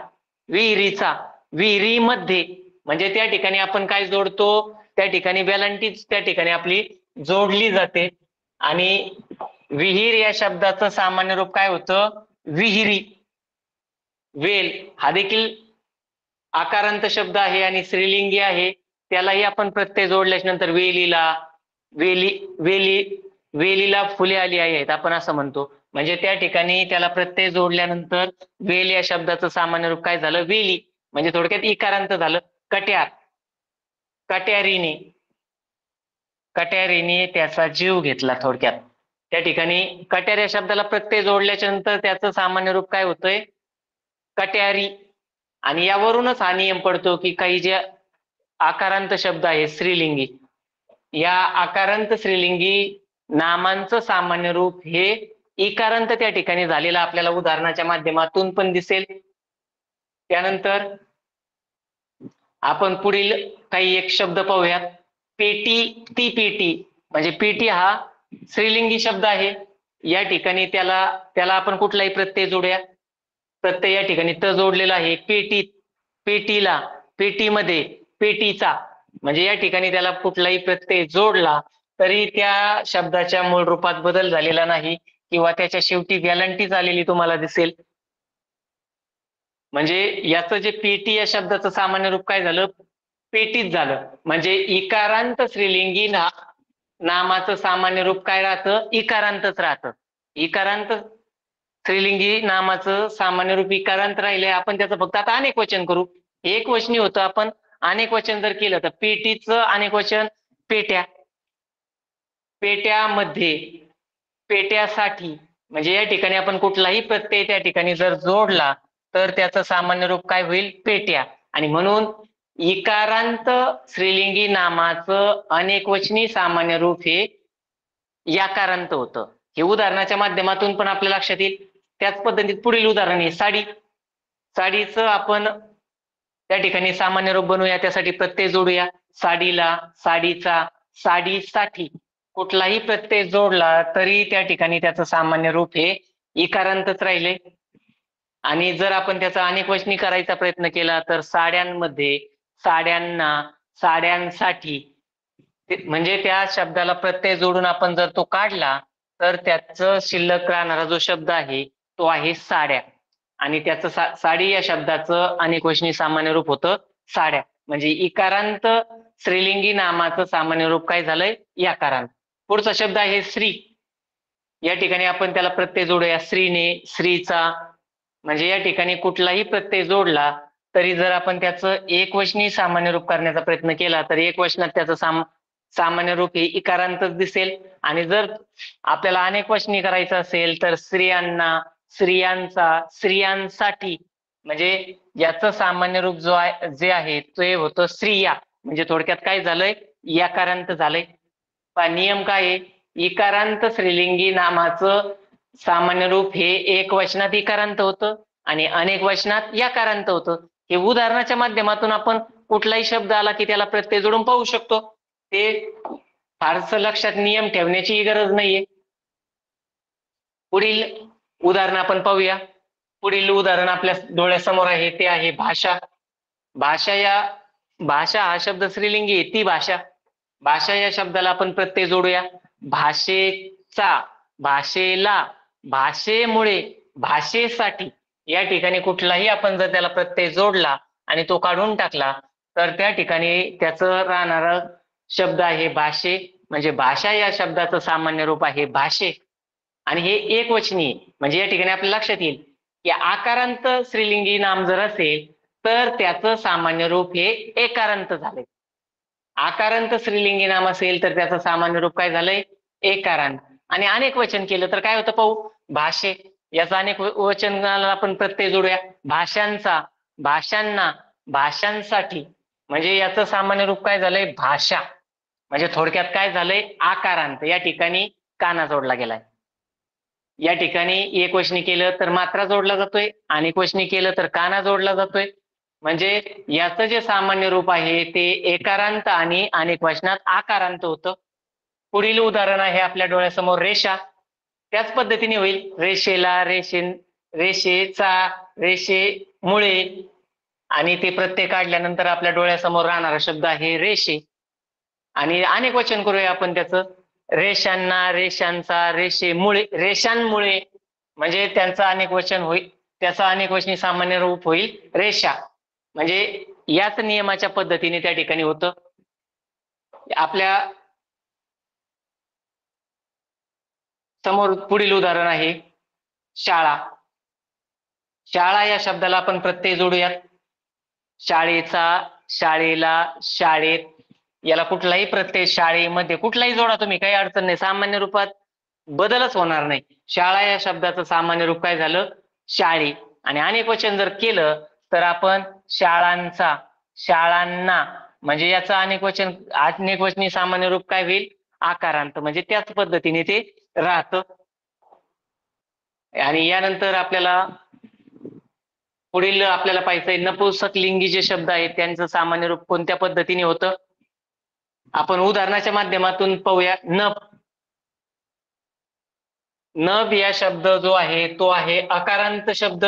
A: विहिरीचा, विहिरीमध्ये. म्हणजे त्या ठिकाणी आपण काय जोडतो, त्या ठिकाणी वेलांटीच त्या ठिकाणी आपली जोडली जाते. आणि विहीर या शब्दाचं सामान्य रूप काय होतं, विहिरी. वेल हा देखील आकारांत शब्द आहे आणि स्त्रीलिंगी आहे. त्यालाही आपण प्रत्यय जोडल्याच्या नंतर वेलीला, वेलीला फुले आली आहेत आपण असं म्हणतो. म्हणजे त्या ठिकाणी त्याला प्रत्यय जोडल्यानंतर वेल या शब्दाचं सामान्य रूप काय झालं, वेली. म्हणजे थोडक्यात इकारांत झालं. कट्यार, कट्यारीने, कट्यारीने त्याचा जीव घेतला. थोडक्यात त्या ठिकाणी कट्यार या शब्दाला प्रत्यय जोडल्याच्या नंतर त्याचं सामान्य रूप काय होतंय, कट्यारी. आणि यावरूनच हा नियम पडतो की काही जे आकारांत शब्द आहे स्त्रीलिंगी, या आकारांत स्त्रीलिंगी नामांचं सामान्य रूप हे इकारांत त्या ठिकाणी झालेलं आपल्याला उदाहरणाच्या माध्यमातून पण दिसेल. त्यानंतर आपण पुढील काही एक शब्द पाहूयात. पेटी, ती पेटी. म्हणजे पेटी हा स्त्रीलिंगी शब्द आहे. या ठिकाणी त्याला आपण कुठलाही प्रत्यय जोडूया. प्रत्यय या ठिकाणी त जोडलेला आहे. पेटीत, पेटीला, पेटीमध्ये, पेटीचा. म्हणजे या ठिकाणी त्याला कुठलाही प्रत्यय जोडला तरी त्या शब्दाच्या मूळ रूपात बदल झालेला नाही किंवा त्याच्या शेवटी गॅलंटी आलेली तुम्हाला दिसेल. म्हणजे याचं जे पेटी या शब्दाचं सामान्य रूप काय झालं, पेटीत झालं. म्हणजे इकारांत स्त्रीलिंगी नामाचं सामान्य रूप काय राहतं, इकारांतच राहतं. इकारांत स्त्रीलिंगी नामाचं सामान्य रूप इकारांत राहिले. आपण त्याचं फक्त आता अनेक वचन करू. एक वचनी होतं, आपण अनेक वचन जर केलं तर पेटीचं अनेक वचन पेट्या, पेट्यामध्ये, पेट्यासाठी. म्हणजे या ठिकाणी आपण कुठलाही प्रत्यय त्या ठिकाणी जर जोडला तर त्याचं सामान्य रूप काय होईल, पेट्या. आणि म्हणून इकारांत स्त्रीलिंगी नामाचं अनेकवचनी सामान्य रूप हे याकारांत होतं. हे उदाहरणाच्या माध्यमातून पण आपल्या लक्षात येईल. त्याच पद्धतीत पुढील उदाहरण आहे साडी. साडीचं आपण त्या ठिकाणी सामान्य रूप बनवूया. त्यासाठी प्रत्यय जोडूया. साडीला, साडीचा, साडीसाठी. कुठलाही प्रत्यय जोडला तरी त्या ठिकाणी त्याचं सामान्य रूप हे इकारांतच राहिले. आणि जर आपण त्याचा अनेकवचनी करायचा प्रयत्न केला तर साड्यांमध्ये, साड्यांना, साड्यांसाठी. म्हणजे त्या शब्दाला प्रत्यय जोडून आपण जर तो काढला तर त्याचं शिल्लक राहणारा जो शब्द आहे तो आहे साड्या. आणि त्याचं साडी या शब्दाचं अनेकवचनी सामान्य रूप होतं साड्या. म्हणजे इकारांत स्त्रीलिंगी नामाचं सामान्य रूप काय झालंय, याकारांत. पुढचा शब्द आहे स्त्री. या ठिकाणी आपण त्याला प्रत्यय जोडूया. स्त्रीने, स्त्रीचा. म्हणजे या ठिकाणी कुठलाही प्रत्यय जोडला तरी जर आपण त्याचं एकवचनी सामान्य रूप करण्याचा प्रयत्न केला तर एकवचनात त्याचं सामान्य रूप हे इकारांतच दिसेल. आणि जर आपल्याला अनेकवचनी करायचं असेल तर स्त्रियांना, स्त्रियांचा, स्त्रियांसाठी. म्हणजे याचं सामान्य रूप जे आहे ते होतं स्त्रिया. म्हणजे थोडक्यात काय झालंय, याकारांत झालंय. नियम काय आहे, इकारांत स्त्रीलिंगी नामाचं सामान्य रूप हे एक वचनात इकारांत होतं आणि अनेक वचनात यकारांत होतं. हे उदाहरणाच्या माध्यमातून आपण कुठलाही शब्द आला की त्याला प्रत्यय जोडून पाहू शकतो. ते फारसं लक्षात नियम ठेवण्याची गरज नाहीये. पुढील उदाहरण आपण पाहूया. पुढील उदाहरण आपल्या डोळ्यासमोर आहे ते आहे भाषा. भाषा हा शब्द स्त्रीलिंगी आहे, ती भाषा. भाषा या शब्दाला आपण प्रत्यय जोडूया. भाषेचा, भाषेला, भाषेमुळे, भाषेसाठी या ठिकाणी कुठलाही आपण जर त्याला प्रत्यय जोडला आणि तो काढून टाकला तर त्या ठिकाणी त्याचं राहणारा शब्द आहे भाषे. म्हणजे भाषा या शब्दाचं सामान्य रूप आहे भाषे आणि हे एकवचनी. म्हणजे या ठिकाणी आपल्या लक्षात येईल की आकारांत स्त्रीलिंगी नाम जर असेल तर त्याचं सामान्य रूप हे एकारांत झाले. आकारांत स्त्रीलिंगी नाम असेल तर त्याचं सामान्य रूप काय झालंय? एकारांत. आणि अनेक वचन केलं तर काय होतं पाहू. भाषे याचा अनेक वचनाला आपण प्रत्यय जोडूया. भाषांचा, भाषांना, भाषांसाठी. म्हणजे याचं सामान्य रूप काय झालंय? भाषा. म्हणजे थोडक्यात काय झालंय? आकारांत. या ठिकाणी काना जोडला गेलाय. या ठिकाणी एकवचनी केलं तर मात्रा जोडला जातोय, अनेकवचनी केलं तर काना जोडला जातोय. म्हणजे याचं जे सामान्य रूप आहे ते एकारांत आणि अनेक वचनात आकारांत होतं. पुढील उदाहरण आहे आपल्या डोळ्यासमोर रेषा. त्याच पद्धतीने होईल. रेषेला, रेषेचा, रेषेमुळे आणि ते प्रत्यय काढल्यानंतर आपल्या डोळ्यासमोर राहणारा शब्द आहे रेषे. आणि अनेक वचन करूया आपण त्याचं. रेषांना, रेषांचा, रेषेमुळे, रेषांमुळे. म्हणजे त्यांचं अनेक वचन होईल, त्याचा अनेक वचनी सामान्य रूप होईल रेषा. म्हणजे याच नियमाच्या पद्धतीने त्या ठिकाणी होतं. आपल्या समोर पुढील उदाहरण आहे शाळा. शाळा या शब्दाला आपण प्रत्यय जोडूयात. शाळेचा, शाळेला, शाळेत. याला कुठलाही प्रत्यय शाळेमध्ये कुठलाही जोडा तुम्ही, काही अडचण नाही. सामान्य रूपात बदलच होणार नाही. शाळा या शब्दाचं सामान्य रूप काय झालं? शाळे. आणि अनेक वचन जर केलं तर आपण शाळांचा, शाळांना. म्हणजे याचं अनेक वचनी सामान्य रूप काय होईल? आकारांत. म्हणजे त्याच पद्धतीने ते राहतं. आणि यानंतर आपल्याला पुढील आपल्याला पाहायचंय नपुंसक लिंगी जे शब्द आहेत त्यांचं सामान्य रूप कोणत्या पद्धतीने होतं. आपण उदाहरणाच्या माध्यमातून पाहूया. नभ. नभ या शब्द जो आहे तो आहे अकारांत शब्द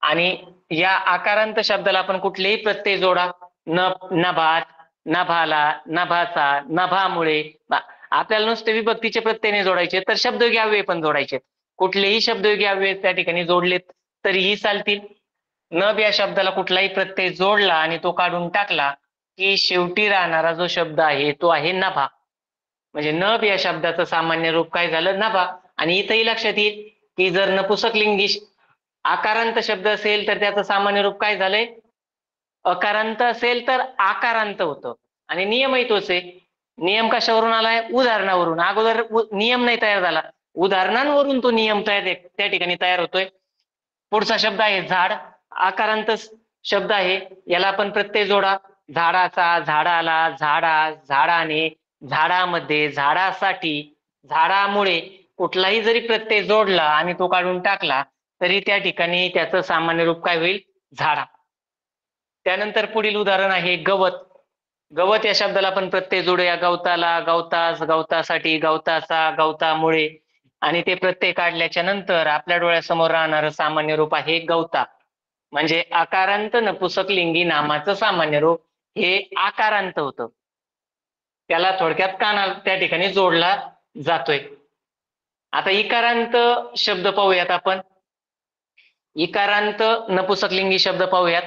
A: आणि या आकारांत शब्दाला आपण कुठलेही प्रत्यय जोडा. नभ, नभात, नभाला, नभाचा, नभामुळे. आपल्याला नुसते विभक्तीचे प्रत्यय नाही जोडायचे तर शब्दयोगी अव्यय पण जोडायचे. कुठलेही शब्दयोगी अव्यय त्या ठिकाणी जोडलेत तरीही चालतील. नभ या शब्दाला कुठलाही प्रत्यय जोडला आणि तो काढून टाकला की शेवटी राहणारा जो शब्द आहे तो आहे नभा. म्हणजे नभ या शब्दाचं सामान्य रूप काय झालं? नभा. आणि इथंही लक्षात येईल की जर नपुंसक लिंगी आकारांत शब्द असेल तर त्याचं सामान्य रूप काय झालंय? अकारांत असेल तर आकारांत होतं. आणि नियमही तोच आहे. नियम कशावरून आलाय? उदाहरणावरून. अगोदर नियम नाही तयार झाला, उदाहरणांवरून तो नियम त्या ठिकाणी तयार होतोय. पुढचा शब्द आहे झाड. आकारांत शब्द आहे, याला आपण प्रत्यय जोडा. झाडाचा, झाडाला, झाडा, झाडाने, झाडामध्ये, झाडासाठी, झाडामुळे. कुठलाही जरी प्रत्यय जोडला आणि तो काढून टाकला तरी त्या ठिकाणी त्याचं सामान्य रूप काय होईल? झाडा. त्यानंतर पुढील उदाहरण आहे गवत. गवत या शब्दाला आपण प्रत्यय जोडूया. गवताला, गवतास, गवतासाठी, गवताचा, गवतामुळे. आणि ते प्रत्यय काढल्याच्या नंतर आपल्या डोळ्यासमोर राहणारं सामान्य रूप आहे गवता. म्हणजे आकारांत नपुंसक लिंगी नामाचं सामान्य रूप हे आकारांत होतं. त्याला थोडक्यात काना त्या ठिकाणी जोडला जातोय. आता इकारांत शब्द पाहूयात आपण. इकारांत नपुंसकलिंगी शब्द पाहूयात.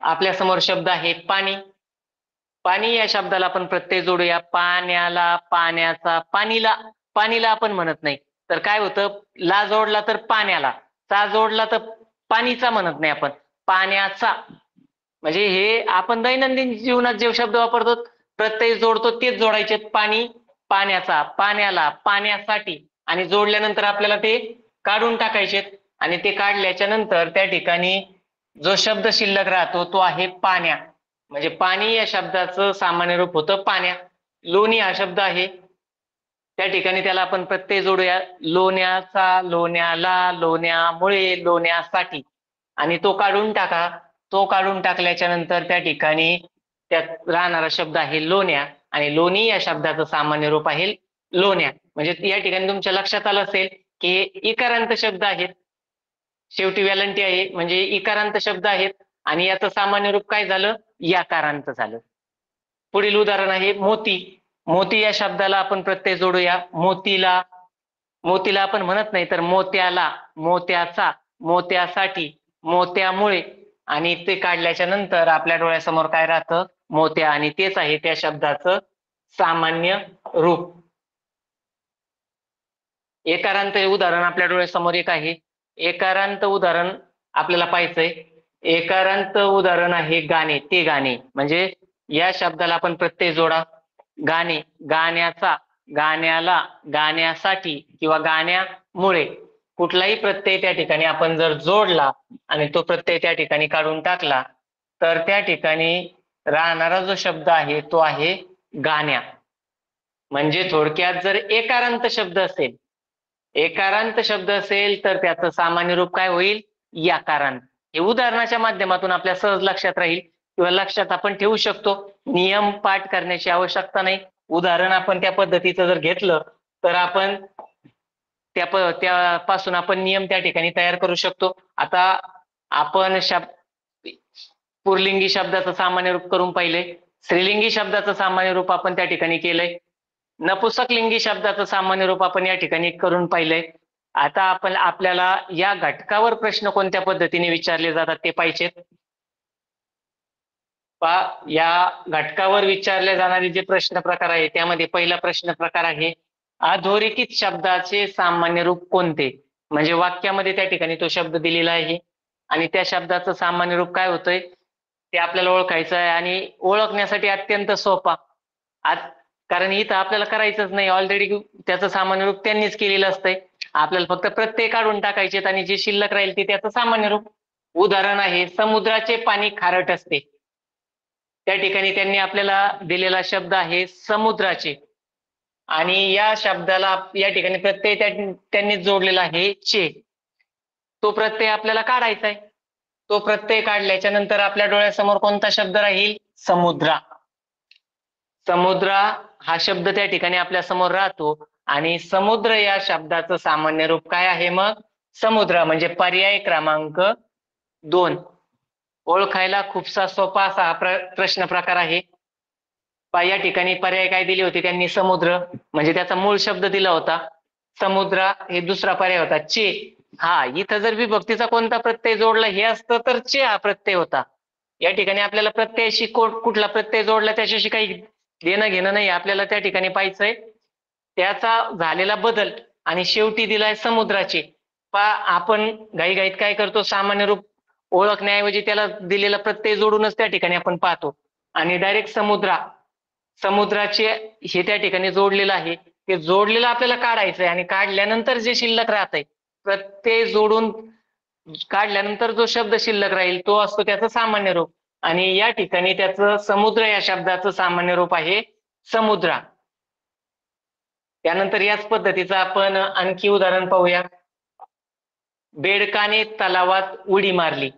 A: आपल्या समोर शब्द आहे पाणी. पाणी या शब्दाला आपण प्रत्यय जोडूया. पाण्याला, पाण्याचा, पाणीला. पाणीला आपण म्हणत नाही तर काय होतं? ला जोडला तर पाण्याला, चा जोडला तर पाणीचा म्हणत नाही आपण, पाण्याचा. म्हणजे हे आपण दैनंदिन जीवनात जे शब्द वापरतो प्रत्यय जोडतो तेच जोडायचे. पाणी, पाण्याचा, पाण्याला, पाण्यासाठी. आणि जोडल्यानंतर आपल्याला ते काढून टाकायचे. आणि ते काढल्याच्या नंतर त्या ठिकाणी जो शब्द शिल्लक राहतो तो आहे पाण्या. म्हणजे पाणी या शब्दाचं सामान्य रूप होतं पाण्या. लोणी हा शब्द आहे. त्या ठिकाणी त्याला आपण प्रत्यय जोडूया. लोण्याचा, लोण्याला, लोण्यामुळे, लोण्यासाठी, आणि तो काढून टाका. तो काढून टाकल्याच्या नंतर त्या ठिकाणी त्यात राहणारा शब्द आहे लोण्या, आणि लोणी या शब्दाचं सामान्य रूप आहे लोण्या. म्हणजे या ठिकाणी तुमच्या लक्षात आलं असेल की हे इकारांत शब्द आहेत, शेवटी वेलांटी आहे म्हणजे इकारांत शब्द आहेत, आणि याचं सामान्य रूप काय झालं, याकारांत झालं. पुढील उदाहरण आहे मोती. मोती या शब्दाला आपण प्रत्यय जोडूया. मोतीला, मोतीला आपण म्हणत नाही तर मोत्याला, मोत्याचा, मोत्यासाठी, मोत्यामुळे, आणि ते काढल्याच्या नंतर आपल्या डोळ्यासमोर काय राहतं, मोत्या, आणि तेच आहे त्या शब्दाचं सामान्य रूप. एकारांत उदाहरण आपल्या डोळ्यासमोर एक आहे. एकारांत उदाहरण आपल्याला पाहायचंय. एकारांत उदाहरण आहे गाणे. ते गाणे म्हणजे या शब्दाला आपण प्रत्यय जोडा. गाणे, गाण्याचा, गाण्याला, गाण्यासाठी किंवा गाण्यामुळे, कुठलाही प्रत्यय त्या ठिकाणी आपण जर जोडला आणि तो प्रत्यय त्या ठिकाणी काढून टाकला तर त्या ठिकाणी राहणारा जो शब्द आहे तो आहे गाण्या. म्हणजे थोडक्यात जर एकारांत शब्द असेल, एकारांत शब्द असेल तर त्याचं सामान्य रूप काय होईल, याकारांत. हे उदाहरणाच्या माध्यमातून आपल्या सहज लक्षात राहील किंवा लक्षात आपण ठेवू शकतो. नियम पाठ करण्याची आवश्यकता नाही. उदाहरण आपण त्या पद्धतीचं जर घेतलं तर आपण त्यापासून आपण नियम त्या ठिकाणी तयार करू शकतो. आता आपण पुरलिंगी शब्दाचं सामान्य रूप करून पाहिले, स्त्रीलिंगी शब्दाचं सामान्य रूप आपण त्या ठिकाणी केलंय, नपुंसकलिंगी शब्दाचं सामान्य रूप आपण या ठिकाणी करून पाहिलंय. आता आपण आपल्याला या घटकावर प्रश्न कोणत्या पद्धतीने विचारले जातात ते पाहिजेत. या घटकावर विचारले जाणारे जे प्रश्न प्रकार आहे त्यामध्ये पहिला प्रश्न प्रकार आहे अधोरेखित शब्दाचे सामान्य रूप कोणते. म्हणजे वाक्यामध्ये त्या ठिकाणी तो शब्द दिलेला आहे आणि त्या शब्दाचं सामान्य रूप काय होतंय ते आपल्याला ओळखायचं आहे, आणि ओळखण्यासाठी अत्यंत सोपा. कारण इथं आपल्याला करायचंच नाही, ऑलरेडी त्याचं सामान्य रूप त्यांनीच केलेलं असतंय. आपल्याला फक्त प्रत्यय काढून टाकायचे आणि जे शिल्लक राहील ते त्याचं सामान्य रूप. उदाहरण आहे समुद्राचे पाणी खारट असते. त्या ठिकाणी त्यांनी आपल्याला दिलेला शब्द आहे समुद्राचे, आणि या शब्दाला या ठिकाणी प्रत्यय त्यांनी जोडलेला आहे चे. तो प्रत्यय आपल्याला काढायचा आहे. तो प्रत्यय काढल्याच्या नंतर आपल्या डोळ्यासमोर कोणता शब्द राहील, समुद्रा. समुद्रा हा शब्द त्या ठिकाणी आपल्या समोर राहतो, आणि समुद्र या शब्दाचं सामान्य रूप काय आहे मग, समुद्र. म्हणजे पर्याय क्रमांक 2. ओळखायला खूपसा सोपा असा हा प्रश्न प्रकार आहे. या ठिकाणी पर्याय काय दिले होते त्यांनी, समुद्र, म्हणजे त्याचा मूळ शब्द दिला होता समुद्रा, हे दुसरा पर्याय होता चे. हा, इथं जर विभक्तीचा कोणता प्रत्यय जोडला हे असतं तर चे हा प्रत्यय होता. या ठिकाणी आपल्याला प्रत्ययाशी कुठला प्रत्यय जोडला त्याच्याशी काही देणं घेणं नाही, आपल्याला त्या ठिकाणी पाहायचंय त्याचा झालेला बदल, आणि शेवटी दिलाय समुद्राचे. आपण घाईघाईत काय करतो, सामान्य रूप ओळखण्याऐवजी त्याला दिलेला प्रत्यय जोडूनच त्या ठिकाणी आपण पाहतो, आणि डायरेक्ट समुद्राचे हे त्या ठिकाणी जोडलेलं आहे. ते जोडलेलं आपल्याला काढायचंय, आणि काढल्यानंतर जे शिल्लक राहतंय प्रत्यय जोडून काढल्यानंतर जो शब्द शिल्लक राहील तो असतो त्याचं सामान्य रूप, आणि या ठिकाणी त्याचं समुद्र या शब्दाचं सामान्य रूप आहे समुद्रा. त्यानंतर याच पद्धतीचं आपण आणखी उदाहरण पाहूया. बेडकाने तलावात उडी मारली.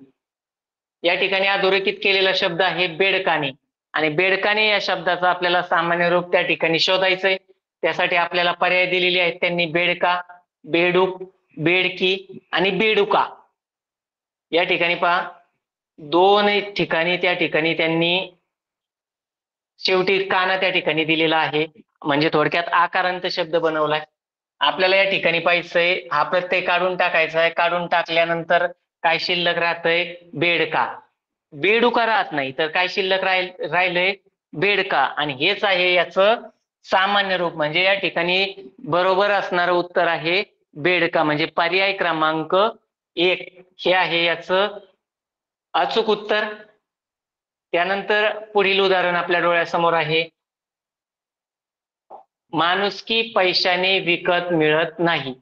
A: या ठिकाणी अधोरेखित केलेला शब्द आहे बेडकाने, आणि बेडकाने या शब्दाचं आपल्याला सामान्य रूप त्या ठिकाणी शोधायचंय. त्यासाठी आपल्याला पर्याय दिलेले आहेत त्यांनी, बेडका, बेडूक, बेडकी आणि बेडुका. या ठिकाणी पहा, 2 ठिकाणी त्या ठिकाणी त्यांनी शेवटी काना त्या ठिकाणी दिलेला आहे, म्हणजे थोडक्यात आकारांत शब्द बनवलाय. आपल्याला या ठिकाणी पाहिजे हा प्रत्यय काढून टाकायचा आहे. काढून टाकल्यानंतर काय शिल्लक राहतंय, बेडका. बेडुका राहत नाही तर काय शिल्लक राहिलंय, बेडका, आणि हेच आहे याचं सामान्य रूप. म्हणजे या ठिकाणी बरोबर असणारं उत्तर आहे बेडका, म्हणजे पर्याय क्रमांक 1 हे आहे याचं अचूक उत्तर. त्यानंतर पुढील उदाहरण आपल्या डोळ्यासमोर आहे, माणुसकी पैशाने विकत मिळत नाही.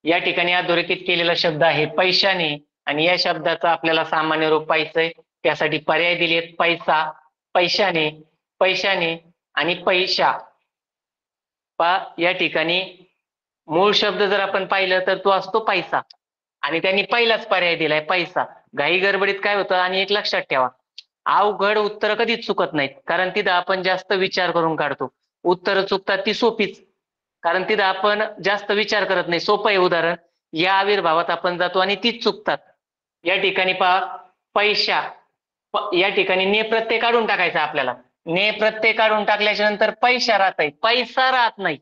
A: या ठिकाणी अधोरेखित केलेला शब्द आहे पैशाने, आणि या शब्दाचं आपल्याला सामान्य रूप पाहायचंय. त्यासाठी पर्याय दिलेत पैसा, पैशाने, पैशाने आणि पैशा. या ठिकाणी मूळ शब्द जर आपण पाहिलं तर तो असतो पैसा, आणि त्यांनी पहिलाच पर्याय दिलाय पैसा. घाई गडबडीत काय होतं, आणि एक लक्षात ठेवा, अवघड उत्तर कधीच चुकत नाहीत, कारण तिथं आपण जास्त विचार करून काढतो. उत्तर चुकतात ती सोपीच, कारण तिथं आपण जास्त विचार करत नाही. सोपं आहे उदाहरण, या आविर्भावात आपण जातो आणि तीच चुकतात. या ठिकाणी पहा, पैशा, या ठिकाणी ने प्रत्यय काढून टाकायचा आपल्याला. ने प्रत्यय काढून टाकल्याच्या नंतर पैसा राहत आहे, पैसा राहत नाही.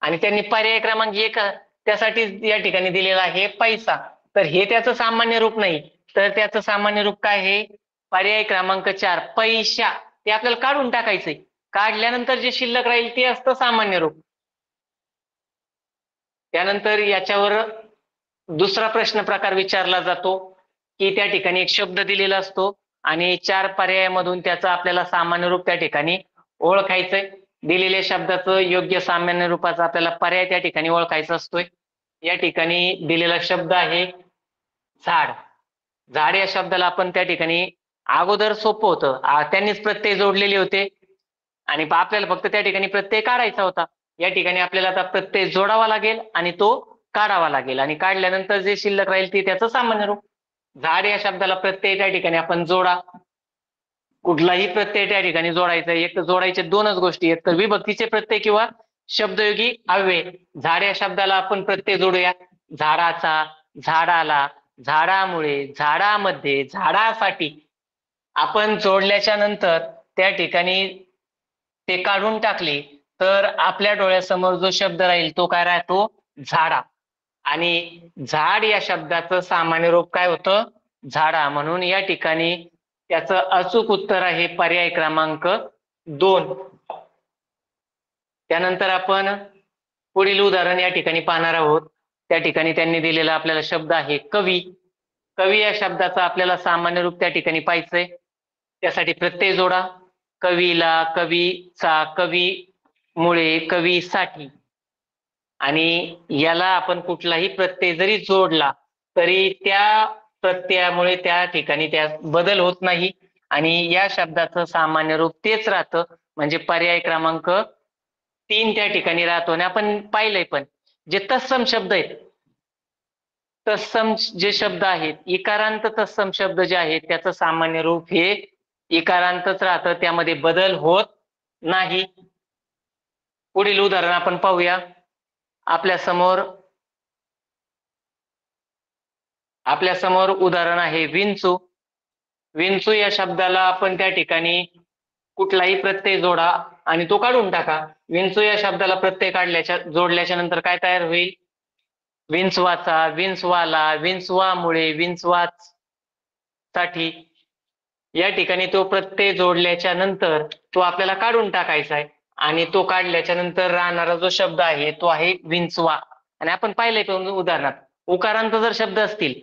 A: आणि त्यांनी पर्याय क्रमांक 1 त्यासाठी या ठिकाणी दिलेला आहे पैसा. तर हे त्याचं सामान्य रूप नाही, तर त्याचं सामान्य रूप काय आहे, पर्याय क्रमांक 4 पैशा. ते आपल्याला काढून टाकायचंय. काढल्यानंतर जे शिल्लक राहील ते असतं सामान्य रूप. त्यानंतर याच्यावर दुसरा प्रश्न प्रकार विचारला जातो, की त्या ठिकाणी एक शब्द दिलेला असतो आणि 4 पर्यायामधून त्याचं आपल्याला सामान्य रूप त्या ठिकाणी ओळखायचंय. दिलेल्या शब्दाचं योग्य सामान्य रूपाचा आपल्याला पर्याय त्या ठिकाणी ओळखायचा असतोय. या ठिकाणी दिलेला शब्द आहे झाड. झाड या शब्दाला आपण त्या ठिकाणी अगोदर सोपं होतं, त्यांनीच प्रत्यय जोडलेले होते आणि आपल्याला फक्त त्या ठिकाणी प्रत्यय काढायचा होता. या ठिकाणी आपल्याला आता प्रत्यय जोडावा लागेल आणि तो काढावा लागेल, आणि काढल्यानंतर जे शिल्लक राहील ते त्याचं सामान्य रूप. झाड या शब्दाला प्रत्यय त्या ठिकाणी आपण जोडा. कुठलाही प्रत्यय त्या ठिकाणी जोडायचा, एक तर जोडायचे दोनच गोष्टी, एक तर विभक्तीचे प्रत्यय किंवा शब्दयोगी अव्यय. झाड या शब्दाला आपण प्रत्यय जोडूया. झाडाचा, झाडाला, झाडामुळे, झाडामध्ये, झाडासाठी. आपण जोडल्याच्या नंतर त्या ठिकाणी ते काढून टाकले तर आपल्या डोळ्यासमोर जो शब्द राहील तो काय राहतो, झाडा. आणि झाड या शब्दाचं सामान्य रूप काय होतं, झाडा. म्हणून या ठिकाणी त्याचं अचूक उत्तर आहे पर्याय क्रमांक 2. त्यानंतर आपण पुढील उदाहरण या ठिकाणी पाहणार आहोत. त्या ठिकाणी त्यांनी दिलेला आपल्याला शब्द आहे कवी. कवी या शब्दाचं आपल्याला सामान्य रूप त्या ठिकाणी पाहायचंय. त्यासाठी प्रत्यय जोडा. कवीला, कवीचा, कवीमुळे, कवीसाठी. आणि याला आपण कुठलाही प्रत्यय जरी जोडला तरी त्या प्रत्ययामुळे त्या ठिकाणी त्यात बदल होत नाही, आणि या शब्दाचं सामान्य रूप तेच राहतं, म्हणजे पर्याय क्रमांक 3 त्या ठिकाणी राहतो. आणि आपण पाहिलंय पण, जे तत्सम शब्द आहेत, तत्सम जे शब्द आहेत, इकारांत तत्सम शब्द जे आहेत त्याचं सामान्य रूप हे इकारांतच राहतं, त्यामध्ये बदल होत नाही. पुढील उदाहरण आपण पाहूया. आपल्या समोर उदाहरण आहे विंचू. विंचू या शब्दाला आपण त्या ठिकाणी कुठलाही प्रत्यय जोडा आणि तो काढून टाका. विंचू या शब्दाला प्रत्यय जोडल्याच्या नंतर काय तयार होईल, विंचवाचा, विंचवाला, विंचवामुळे, विंचवाच साठी. या ठिकाणी तो प्रत्यय जोडल्याच्या नंतर तो आपल्याला काढून टाकायचा आहे, आणि तो काढल्याच्या नंतर राहणारा जो शब्द आहे तो आहे विंचवा. आणि आपण पाहिलंय उदाहरणात, उकारांत जर शब्द असतील,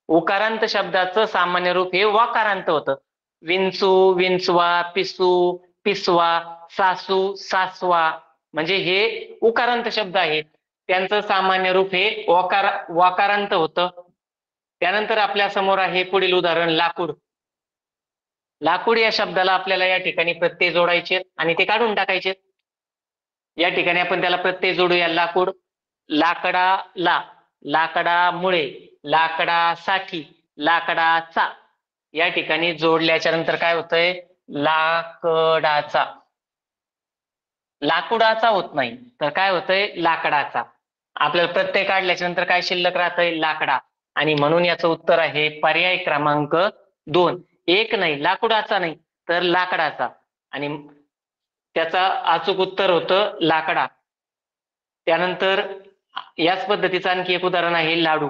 A: उकारांत शब्दाचं सामान्य रूप हे वाकारांत होतं. विंचू, विंचवा, पिसू, पिसवा, सासू, सासवा. म्हणजे हे उकारांत शब्द आहेत, त्यांचं सामान्य रूप हे वाकारांत होतं. त्यानंतर आपल्या समोर आहे पुढील उदाहरण लाकूड. लाकूड या शब्दाला आपल्याला या ठिकाणी प्रत्यय जोडायचे आणि ते काढून टाकायचे. या ठिकाणी आपण त्याला प्रत्यय जोडूया. लाकूड, लाकडाला, लाकडामुळे, लाकडासाठी, लाकडाचा. या ठिकाणी जोडल्याच्या नंतर काय होतंय, लाकडाचा. लाकुडाचा होत नाही, तर काय होतंय, लाकडाचा. आपल्याला प्रत्यय काढल्याच्या नंतर काय शिल्लक राहतंय, लाकडा. आणि म्हणून याचं उत्तर आहे पर्याय क्रमांक 2. एक नाही, लाकुडाचा नाही, तर लाकडाचा. आणि त्याचा अचूक उत्तर होतं लाकडा. त्यानंतर याच पद्धतीचं आणखी एक उदाहरण आहे लाडू.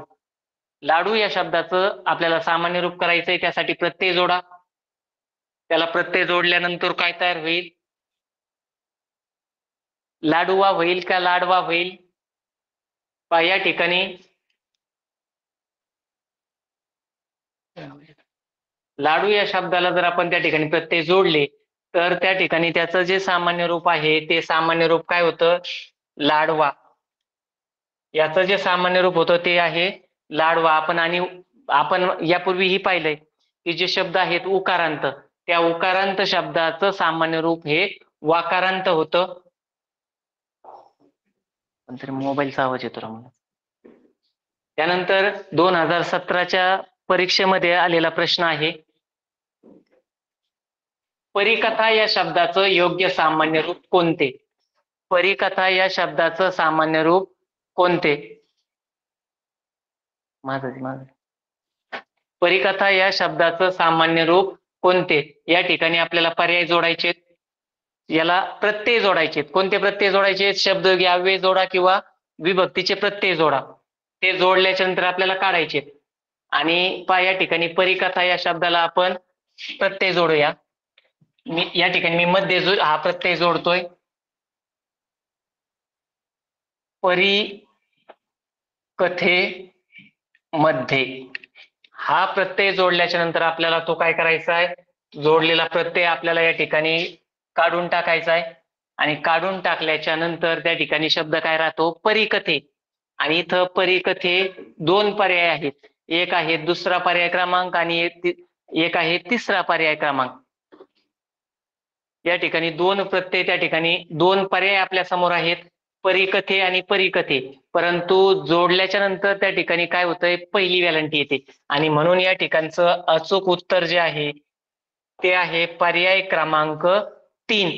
A: लाडू या शब्दाचं आपल्याला सामान्य रूप करायचंय, त्यासाठी प्रत्यय जोडा. त्याला प्रत्यय जोडल्यानंतर काय तयार होईल, लाडूवा होईल का लाडवा होईल. या ठिकाणी लाडू या शब्दाला जर आपण त्या ठिकाणी प्रत्यय जोडले तर त्या ठिकाणी त्याचं जे सामान्य रूप आहे ते सामान्य रूप काय होतं, लाडवा. याचं जे सामान्य रूप होतं ते आहे लाडवा. आपण यापूर्वीही पाहिलंय की जे शब्द आहेत उकारांत, त्या उकारांत शब्दाचं सामान्य रूप हे वाकारांत होतं. पण तरी मोबाईलचा आवाज येतो मला. त्यानंतर 2017च्या परीक्षेमध्ये आलेला प्रश्न आहे, परिकथा या शब्दाचं योग्य सामान्य रूप कोणते? परिकथा या शब्दाचं सामान्य रूप कोणते? माझं परिकथा या शब्दाचं सामान्य रूप कोणते? या ठिकाणी आपल्याला पर्याय जोडायचे, याला प्रत्यय जोडायचे. कोणते प्रत्यय जोडायचे? शब्दयोगी अव्यय जोडा किंवा विभक्तीचे प्रत्यय जोडा. ते जोडल्याच्या नंतर आपल्याला काढायचे. आणि या ठिकाणी परिकथा या शब्दाला आपण प्रत्यय जोडूया. या ठिकाणी मी मध्ये हा प्रत्यय जोडतोय. परिकथेमध्ये हा प्रत्यय जोडल्याच्या नंतर आपल्याला तो काय करायचा आहे? जोडलेला प्रत्यय आपल्याला या ठिकाणी काढून टाकायचा आहे. आणि काढून टाकल्याच्या नंतर त्या ठिकाणी शब्द काय राहतो? परिकथे. आणि इथं परिकथे 2 पर्याय आहेत. एक आहे दुसरा पर्याय क्रमांक आणि एक आहे तिसरा पर्याय क्रमांक. या ठिकाणी 2 प्रत्यय, त्या ठिकाणी 2 पर्याय आपल्या समोर आहेत, परिकथे आणि परिकथे. परंतु जोडल्याच्या नंतर त्या ठिकाणी काय होतंय? पहिली वेलांटी येते. आणि म्हणून या ठिकाणचं अचूक उत्तर जे आहे ते आहे पर्याय क्रमांक 3.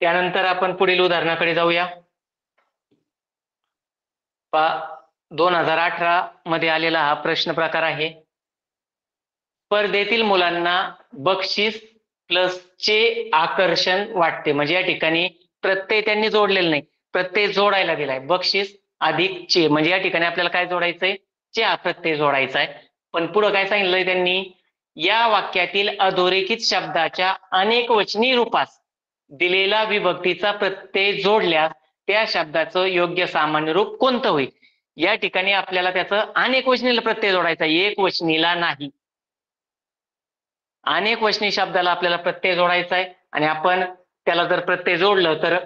A: त्यानंतर आपण पुढील उदाहरणाकडे जाऊया. 2018 मध्ये आलेला हा प्रश्न प्रकार आहे, स्पर्धेतील मुलांना बक्षीस प्लसचे आकर्षण वाटते. म्हणजे या ठिकाणी प्रत्यय त्यांनी जोडलेला नाही, प्रत्यय जोडायला दिलाय. बक्षीस अधिक चे, म्हणजे या ठिकाणी आपल्याला काय जोडायचंय? चे हा प्रत्यय जोडायचा आहे. पण पुढे काय सांगितलंय त्यांनी? या वाक्यातील अधोरेखित शब्दाच्या अनेक वचनी रूपास दिलेला विभक्तीचा प्रत्यय जोडल्यास त्या शब्दाचं योग्य सामान्य रूप कोणतं होईल? या ठिकाणी आपल्याला त्याचं अनेक वचनीला प्रत्यय जोडायचा, एक वचनीला नाही. अनेक वचनी शब्दाला आपल्याला प्रत्यय जोडायचा आहे. आणि आपण त्याला जर प्रत्यय जोडलं तर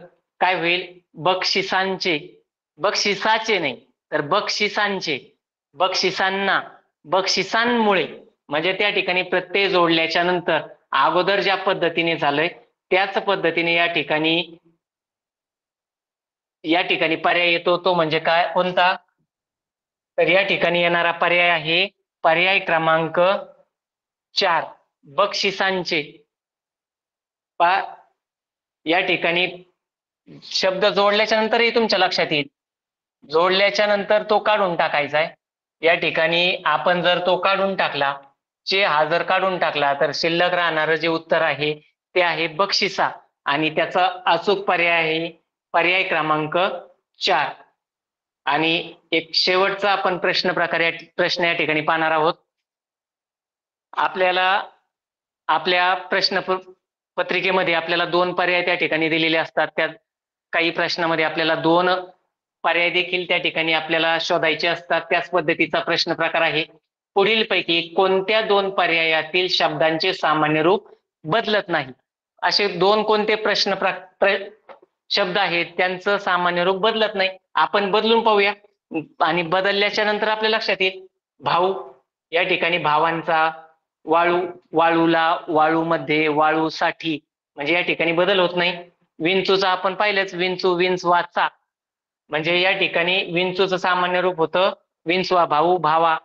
A: काय होईल? बक्षिसांचे, बक्षिसाचे नाही तर बक्षिसांचे, बक्षिसांना, बक्षिसांमुळे. म्हणजे त्या ठिकाणी प्रत्यय जोडल्याच्या नंतर अगोदर ज्या पद्धतीने झालंय त्याच पद्धतीने या ठिकाणी पर्याय येतो. तो म्हणजे काय? कोणता? तर या ठिकाणी येणारा पर्याय आहे पर्याय क्रमांक 4, बक्षिसांचे. या ठिकाणी शब्द जोडल्याच्या नंतरही तुमच्या लक्षात येईल, जोडल्याच्या नंतर तो काढून टाकायचा आहे. या ठिकाणी आपण जर तो काढून टाकला, चे हा जर काढून टाकला, तर शिल्लक राहणारं जे उत्तर आहे ते आहे बक्षिसा. आणि त्याचा अचूक पर्याय आहे पर्याय क्रमांक 4. आणि एक शेवटचा आपण प्रश्न या ठिकाणी पाहणार आहोत. आपल्याला आपल्या प्रश्न पत्रिकेमध्ये आपल्याला 2 पर्याय त्या ठिकाणी दिलेले असतात. त्यात काही प्रश्नामध्ये आपल्याला 2 पर्याय देखील त्या ठिकाणी आपल्याला शोधायचे असतात. त्याच पद्धतीचा प्रश्न प्रकार आहे, पुढीलपैकी कोणत्या 2 पर्यायातील शब्दांचे सामान्य रूप बदलत नाही? असे 2 कोणते शब्द आहेत त्यांचं सामान्य रूप बदलत नाही? आपण बदलून पाहूया. आणि बदलल्याच्या नंतर आपल्या लक्षात येईल. भाऊ, या ठिकाणी भावांचा, वाळू, वाळूला, वाळूमध्ये, वाळूसाठी, म्हणजे या ठिकाणी बदल होत नाही. विंचूचा आपण पाहिलंच, विंचू, विंच वाचा, म्हणजे या ठिकाणी विंचूचं सामान्य रूप होतं विंचवा, भाऊ, भावा.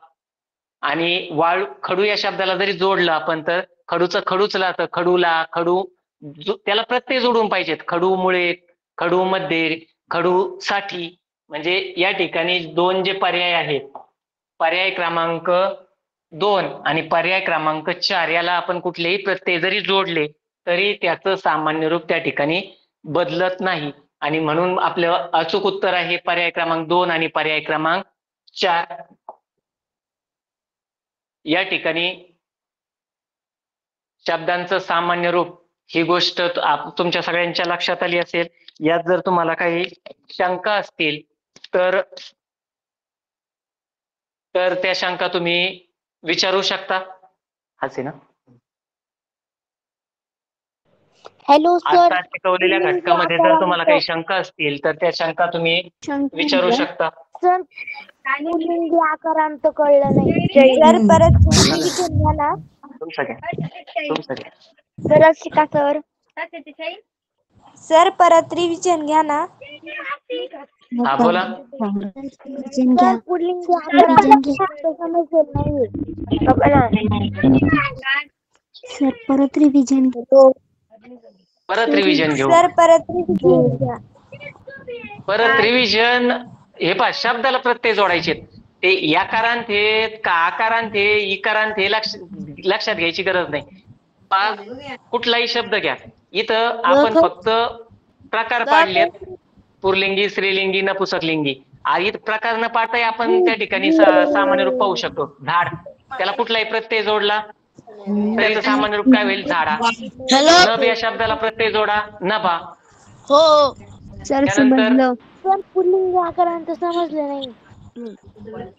A: आणि वाळू, खडू या शब्दाला जरी जोडलं आपण तर खडूचं खडूच राहतं, खडूला, खडू. त्याला प्रत्यय जोडून पाहिजेत, खडूमुळे, खडूमध्ये, खडूसाठी. म्हणजे या ठिकाणी 2 जे पर्याय आहेत, पर्याय क्रमांक 2 आणि पर्याय क्रमांक 4, याला आपण कुठलेही प्रत्यय जरी जोडले तरी त्याचं सामान्य रूप त्या ठिकाणी बदलत नाही. आणि म्हणून आपलं अचूक उत्तर आहे पर्याय क्रमांक 2 आणि पर्याय क्रमांक 4. या ठिकाणी शब्दांचं सामान्य रूप ही गोष्ट तुमच्या सगळ्यांच्या लक्षात आली असेल. यात जर तुम्हाला काही शंका असतील तर त्या शंका तुम्ही विचारू शकता. हाच आहे ना?
B: हॅलो सर,
A: आता शिकवलेल्या घटकामध्ये जर तुम्हाला काही शंका असतील तर त्या शंका तुम्ही विचारू शकता.
B: सर आकारांत कळलं नाही. सर परत रिव्हिजन घ्या ना. सर शिका सर. सर परत रिव्हिजन घ्या ना.
A: हा बोला.
B: सर पुल्लिंगी आकारांत समजलं नाहीये.
C: सर परत रिव्हिजन
A: परत रिव्हिजन घेऊ.
B: सर परत revision घ्या.
A: परत रिव्हिजन. हे पहा, शब्दाला प्रत्यय जोडायचे. ते याकारांत हे का आकारांत हे इकारांत हे लक्षात घ्यायची गरज नाही. कुठलाही शब्द घ्या, इथं आपण फक्त प्रकार पाडलेत. पुरलिंगी, स्त्रीलिंगी, नपुसकलिंगी. इथं प्रकार न पाडताही आपण त्या ठिकाणी सामान्य रूप पाहू शकतो. झाड, त्याला कुठलाही प्रत्यय जोडला त्याचं सामान्य रूप काय होईल? झाडा. नभ या शब्दाला प्रत्यय जोडा, नभा.
C: हो सर
A: त्यानंतर
C: समजलं.
B: सर पुल्लिंगी आकारांत समजलं नाही.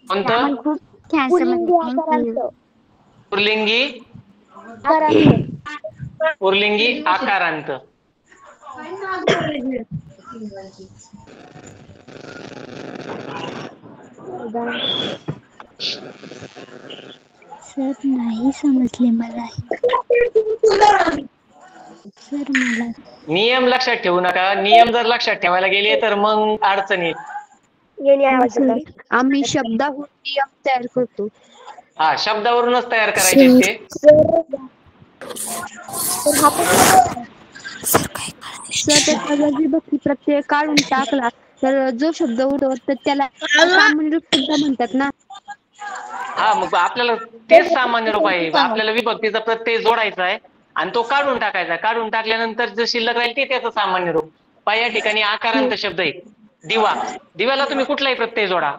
A: कोणतं?
C: खूप छान
B: पुल्लिंगी
C: समजलं.
B: आकारांत
A: पुरलिंगी, पुरलिंगी आकारांत.
C: सर नाही समजले मला. सर मला
A: नियम लक्षात ठेवू नका. नियम जर लक्षात ठेवायला गेले तर मग अडचण येईल.
C: आम्ही शब्दाहून नियम तयार करतो.
A: हा, शब्दावरूनच तयार करायचे ते.
C: सर त्याचा विभक्ती प्रत्यय काढून टाकला तर जो शब्द उरतो तर त्याला सामान्य रूप शब्द म्हणतात ना.
A: हा, मग आपल्याला तेच सामान्य रूप आहे. आपल्याला विभक्तीचा प्रत्यय जोडायचा आहे आणि तो काढून टाकायचा. काढून टाकल्यानंतर जे शिल्लक राहील ते त्याचं सामान्य रूप. या ठिकाणी आकारांत शब्द आहे. दिवा, दिव्याला तुम्ही कुठलाही प्रत्यय जोडा.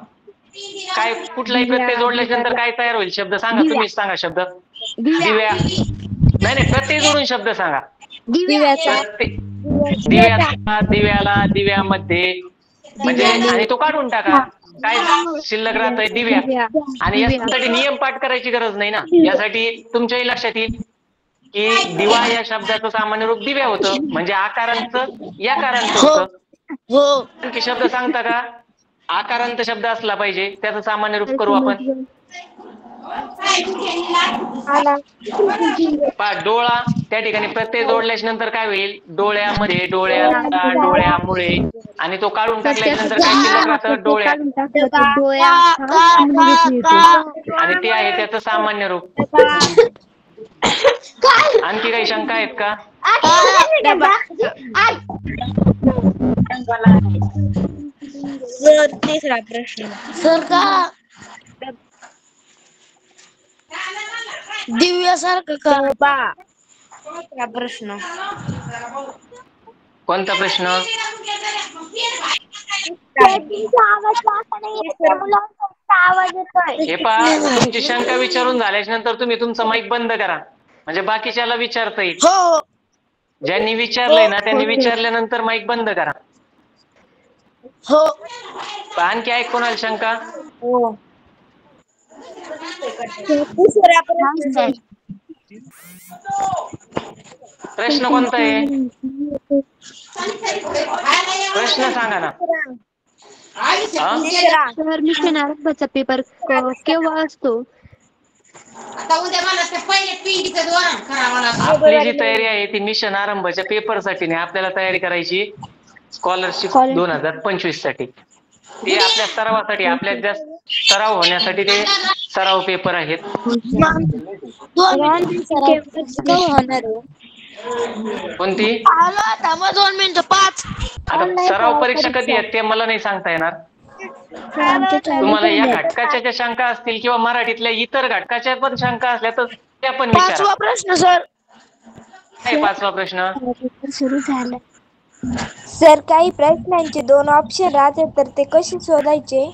A: काय कुठलाही प्रत्यय जोडल्याच्या नंतर काय तयार होईल? शब्द सांगा, तुम्हीच सांगा शब्द. दिव्या. नाही, प्रत्यय जोडून शब्द सांगा. दिव्याचा, दिव्याला, दिव्यामध्ये, म्हणजे आणि तो काढून टाका. काय शिल्लक राहतंय? दिव्या. आणि यासाठी नियम पाठ करायची गरज नाही ना. यासाठी तुमच्याही लक्षात येईल की दिवा या शब्दाचं सामान्य रूप दिव्या होतं, म्हणजे आकारांचं याकारांचं होतं. आणखी शब्द सांगता का? आकारांत शब्द असला पाहिजे, त्याचं सामान्य रूप करू आपण. डोळा, त्या ठिकाणी प्रत्यय जोडल्याच्या नंतर काय होईल? डोळ्यामध्ये, डोळ्याचा, डोळ्यामुळे. आणि तो काढून टाकल्याच्या नंतर काय शिल्लक राहतं? डोळ्यात. आणि ते आहे त्याचं सामान्य रूप. आणखी काही शंका आहेत का?
B: तिसरा प्रश्न.
D: सर का दिव्यासारखं का?
B: प्रश्न.
A: कोणता प्रश्न?
B: आवाज येतोय.
A: हे पहा, तुमची शंका विचारून झाल्याच्या नंतर तुम्ही तुमचा माईक बंद करा, म्हणजे बाकीच्याला विचारता येईल.
D: हो
A: ज्यांनी विचारलंय ना त्यांनी विचारल्यानंतर माईक बंद करा.
D: हो.
A: आणखी आहे कोणाला शंका? प्रश्न कोणता आहे? प्रश्न सांगा ना.
C: सर मिशन आरंभाचा पेपर केव्हा असतो?
A: आपली जी तयारी आहे ती मिशन आरंभाच्या पेपरसाठी नाही, आपल्याला तयारी करायची स्कॉलरशिप 2025 साठी. ते आपल्या सरावासाठी, आपल्या जास्त सराव होण्यासाठी ते सराव पेपर आहेत. कोणती?
D: 2 मिनिटं 5.
A: आता सराव परीक्षा कधी आहेत ते मला नाही सांगता येणार. तुम्हाला या घटकाच्या ज्या शंका असतील किंवा मराठीतल्या इतर घटकाच्या पण शंका असल्या तर त्या पण विचारा.
D: 5वा प्रश्न सर.
A: काय 5वा प्रश्न?
C: सुरू झालं.
B: सर काही प्रश्नांचे 2 ऑप्शन राहते तर ते कसे शोधायचे?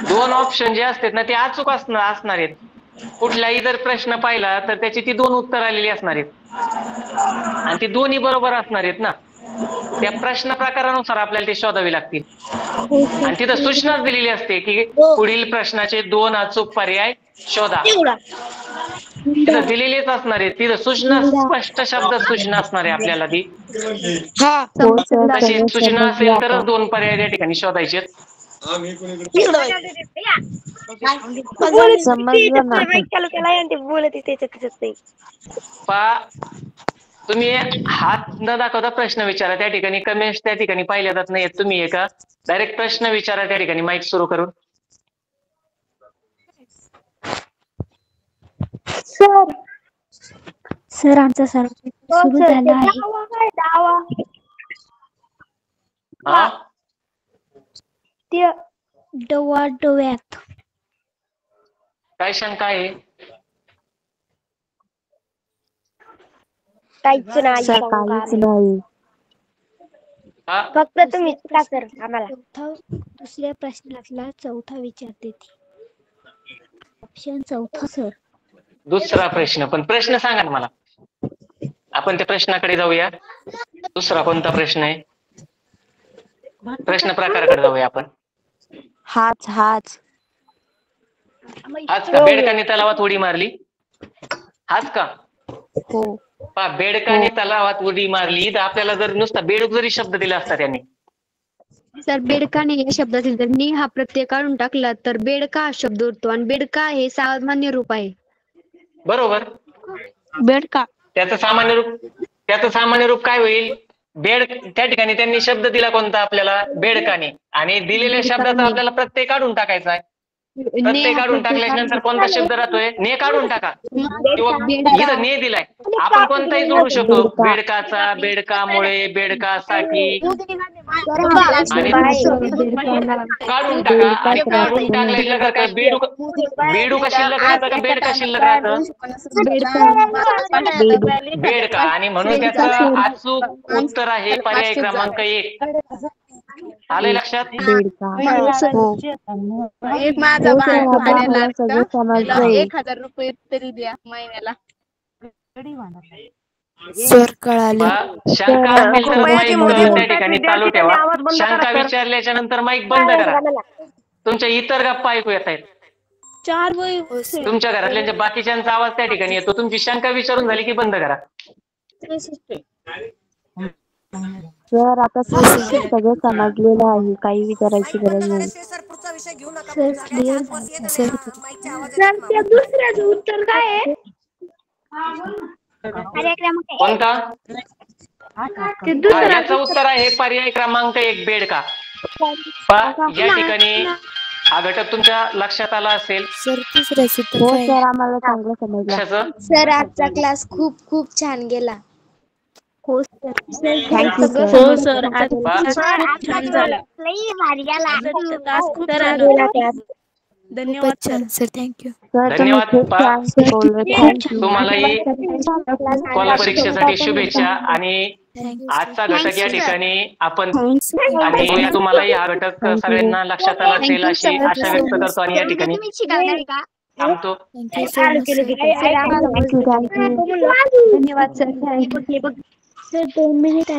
A: 2 ऑप्शन जे असतात ना ते अचूक असणार आहेत. कुठलाही जर प्रश्न पाहिला तर त्याची ती 2 उत्तर आलेली असणार आहेत आणि ती दोन्ही बरोबर असणार आहेत ना. त्या प्रश्न प्रकारानुसार आपल्याला ते शोधावे लागतील. आणि तिथं सूचनाच दिलेली असते की पुढील प्रश्नाचे 2 अचूक पर्याय शोधा. तिथं दिलेलीच असणार आहे. तिथं सूचना, स्पष्ट शब्द सूचना असणार आहे आपल्याला ती. तशी सूचना असेल तर 2 पर्याय त्या ठिकाणी शोधायचे. तुम्ही हात न दाखवता प्रश्न विचारा. त्या ठिकाणी कमेंट्स त्या ठिकाणी पाहिल्या जात नाहीत. तुम्ही एका डायरेक्ट प्रश्न विचारा त्या ठिकाणी माईक सुरू करून.
B: सर
C: सर आमचा सर्वे सुरू झाला आहे.
A: हा
B: ते
C: डोळ्यात
A: काय शंका आहे?
B: काहीच नाही.
C: सर काहीच नाही.
A: हा
B: फक्त तुम्ही का सर आम्हाला
C: दुसऱ्या प्रश्नातला चौथा विचारते ती. ऑप्शन चौथा सर.
A: दुसरा प्रश्न, पण प्रश्न सांगा ना मला. आपण त्या प्रश्नाकडे जाऊया. दुसरा कोणता प्रश्न आहे? प्रश्न प्रकाराकडे जाऊया आपण.
C: हाच
A: हाच का? बेडकाने तलावात उडी मारली, हाच का?
C: हो.
A: बेडकाने तलावात उडी मारली तर आपल्याला जर नुसता बेडूक जरी शब्द दिला असता त्याने,
C: सर बेडकाने या शब्दातील जर नि हा प्रत्यय काढून टाकला तर बेडका हा शब्द उरतो आणि बेडका हे सामान्य रूप आहे.
A: बरोबर.
C: बेडका
A: त्याचं सामान्य रूप काय होईल? बेड. त्या ठिकाणी त्यांनी शब्द दिला कोणता आपल्याला? बेडकाने. आणि दिलेल्या शब्दाचा आपल्याला प्रत्यय काढून टाकायचा आहे. प्रत्यय काढून टाकल्याच्या नंतर कोणता शब्द राहतोय? ने काढून टाका. किंवा इथं ने दिलाय, आपण कोणताही जोडू शकतो. बेडकाचा, बेडकामुळे, बेडकासाठी, आणि काढून टाका. आणि काढून टाकल्याच्या नंतर बेडूक शिल्लक राहतं का बेडका शिल्लक राहतं? बेडका. आणि म्हणून त्याचं अचूक उत्तर आहे पर्याय क्रमांक 1. आलंय लक्षात?
E: एक माझा भाड्याला त्याला 1000 रुपये तरी द्या महिन्याला.
C: सर कळाले.
A: शंका असतील तर माईक त्या ठिकाणी चालू ठेवा. शंका विचारल्याच्या नंतर माईक बंद करा. तुमच्या इतर गप्पा ऐकू येत आहेत. तुमच्या घरातल्या बाकीच्यांचा आवाज त्या ठिकाणी येतो. तुमची शंका विचारून झाली की बंद करा.
C: सर आता सगळं समजलेलं आहे, काही विचारायची गरज नाही.
B: दुसऱ्याचं उत्तर काय आहे?
A: कोणता? याचं उत्तर आहे पर्याय क्रमांक 1 बेडका. या ठिकाणी हा घटक तुमच्या लक्षात आला असेल.
C: सर सर आम्हाला चांगलं समजलं.
B: सर आजचा क्लास खूप खूप छान गेला.
C: हो सर. Thank you sir.
E: हो सर.
B: छान झाला.
E: धन्यवाद सर.
C: Sir thank you.
A: धन्यवाद. तुम्हालाही स्पर्धा परीक्षेसाठी शुभेच्छा. आणि आजचा घटक या ठिकाणी आपण, आणि तुम्हालाही हा घटक सगळ्यांना लक्षात आला असेल अशी आशा व्यक्त करतो. आणि या ठिकाणी थांबतो.
C: धन्यवाद सर. 2 मिनिट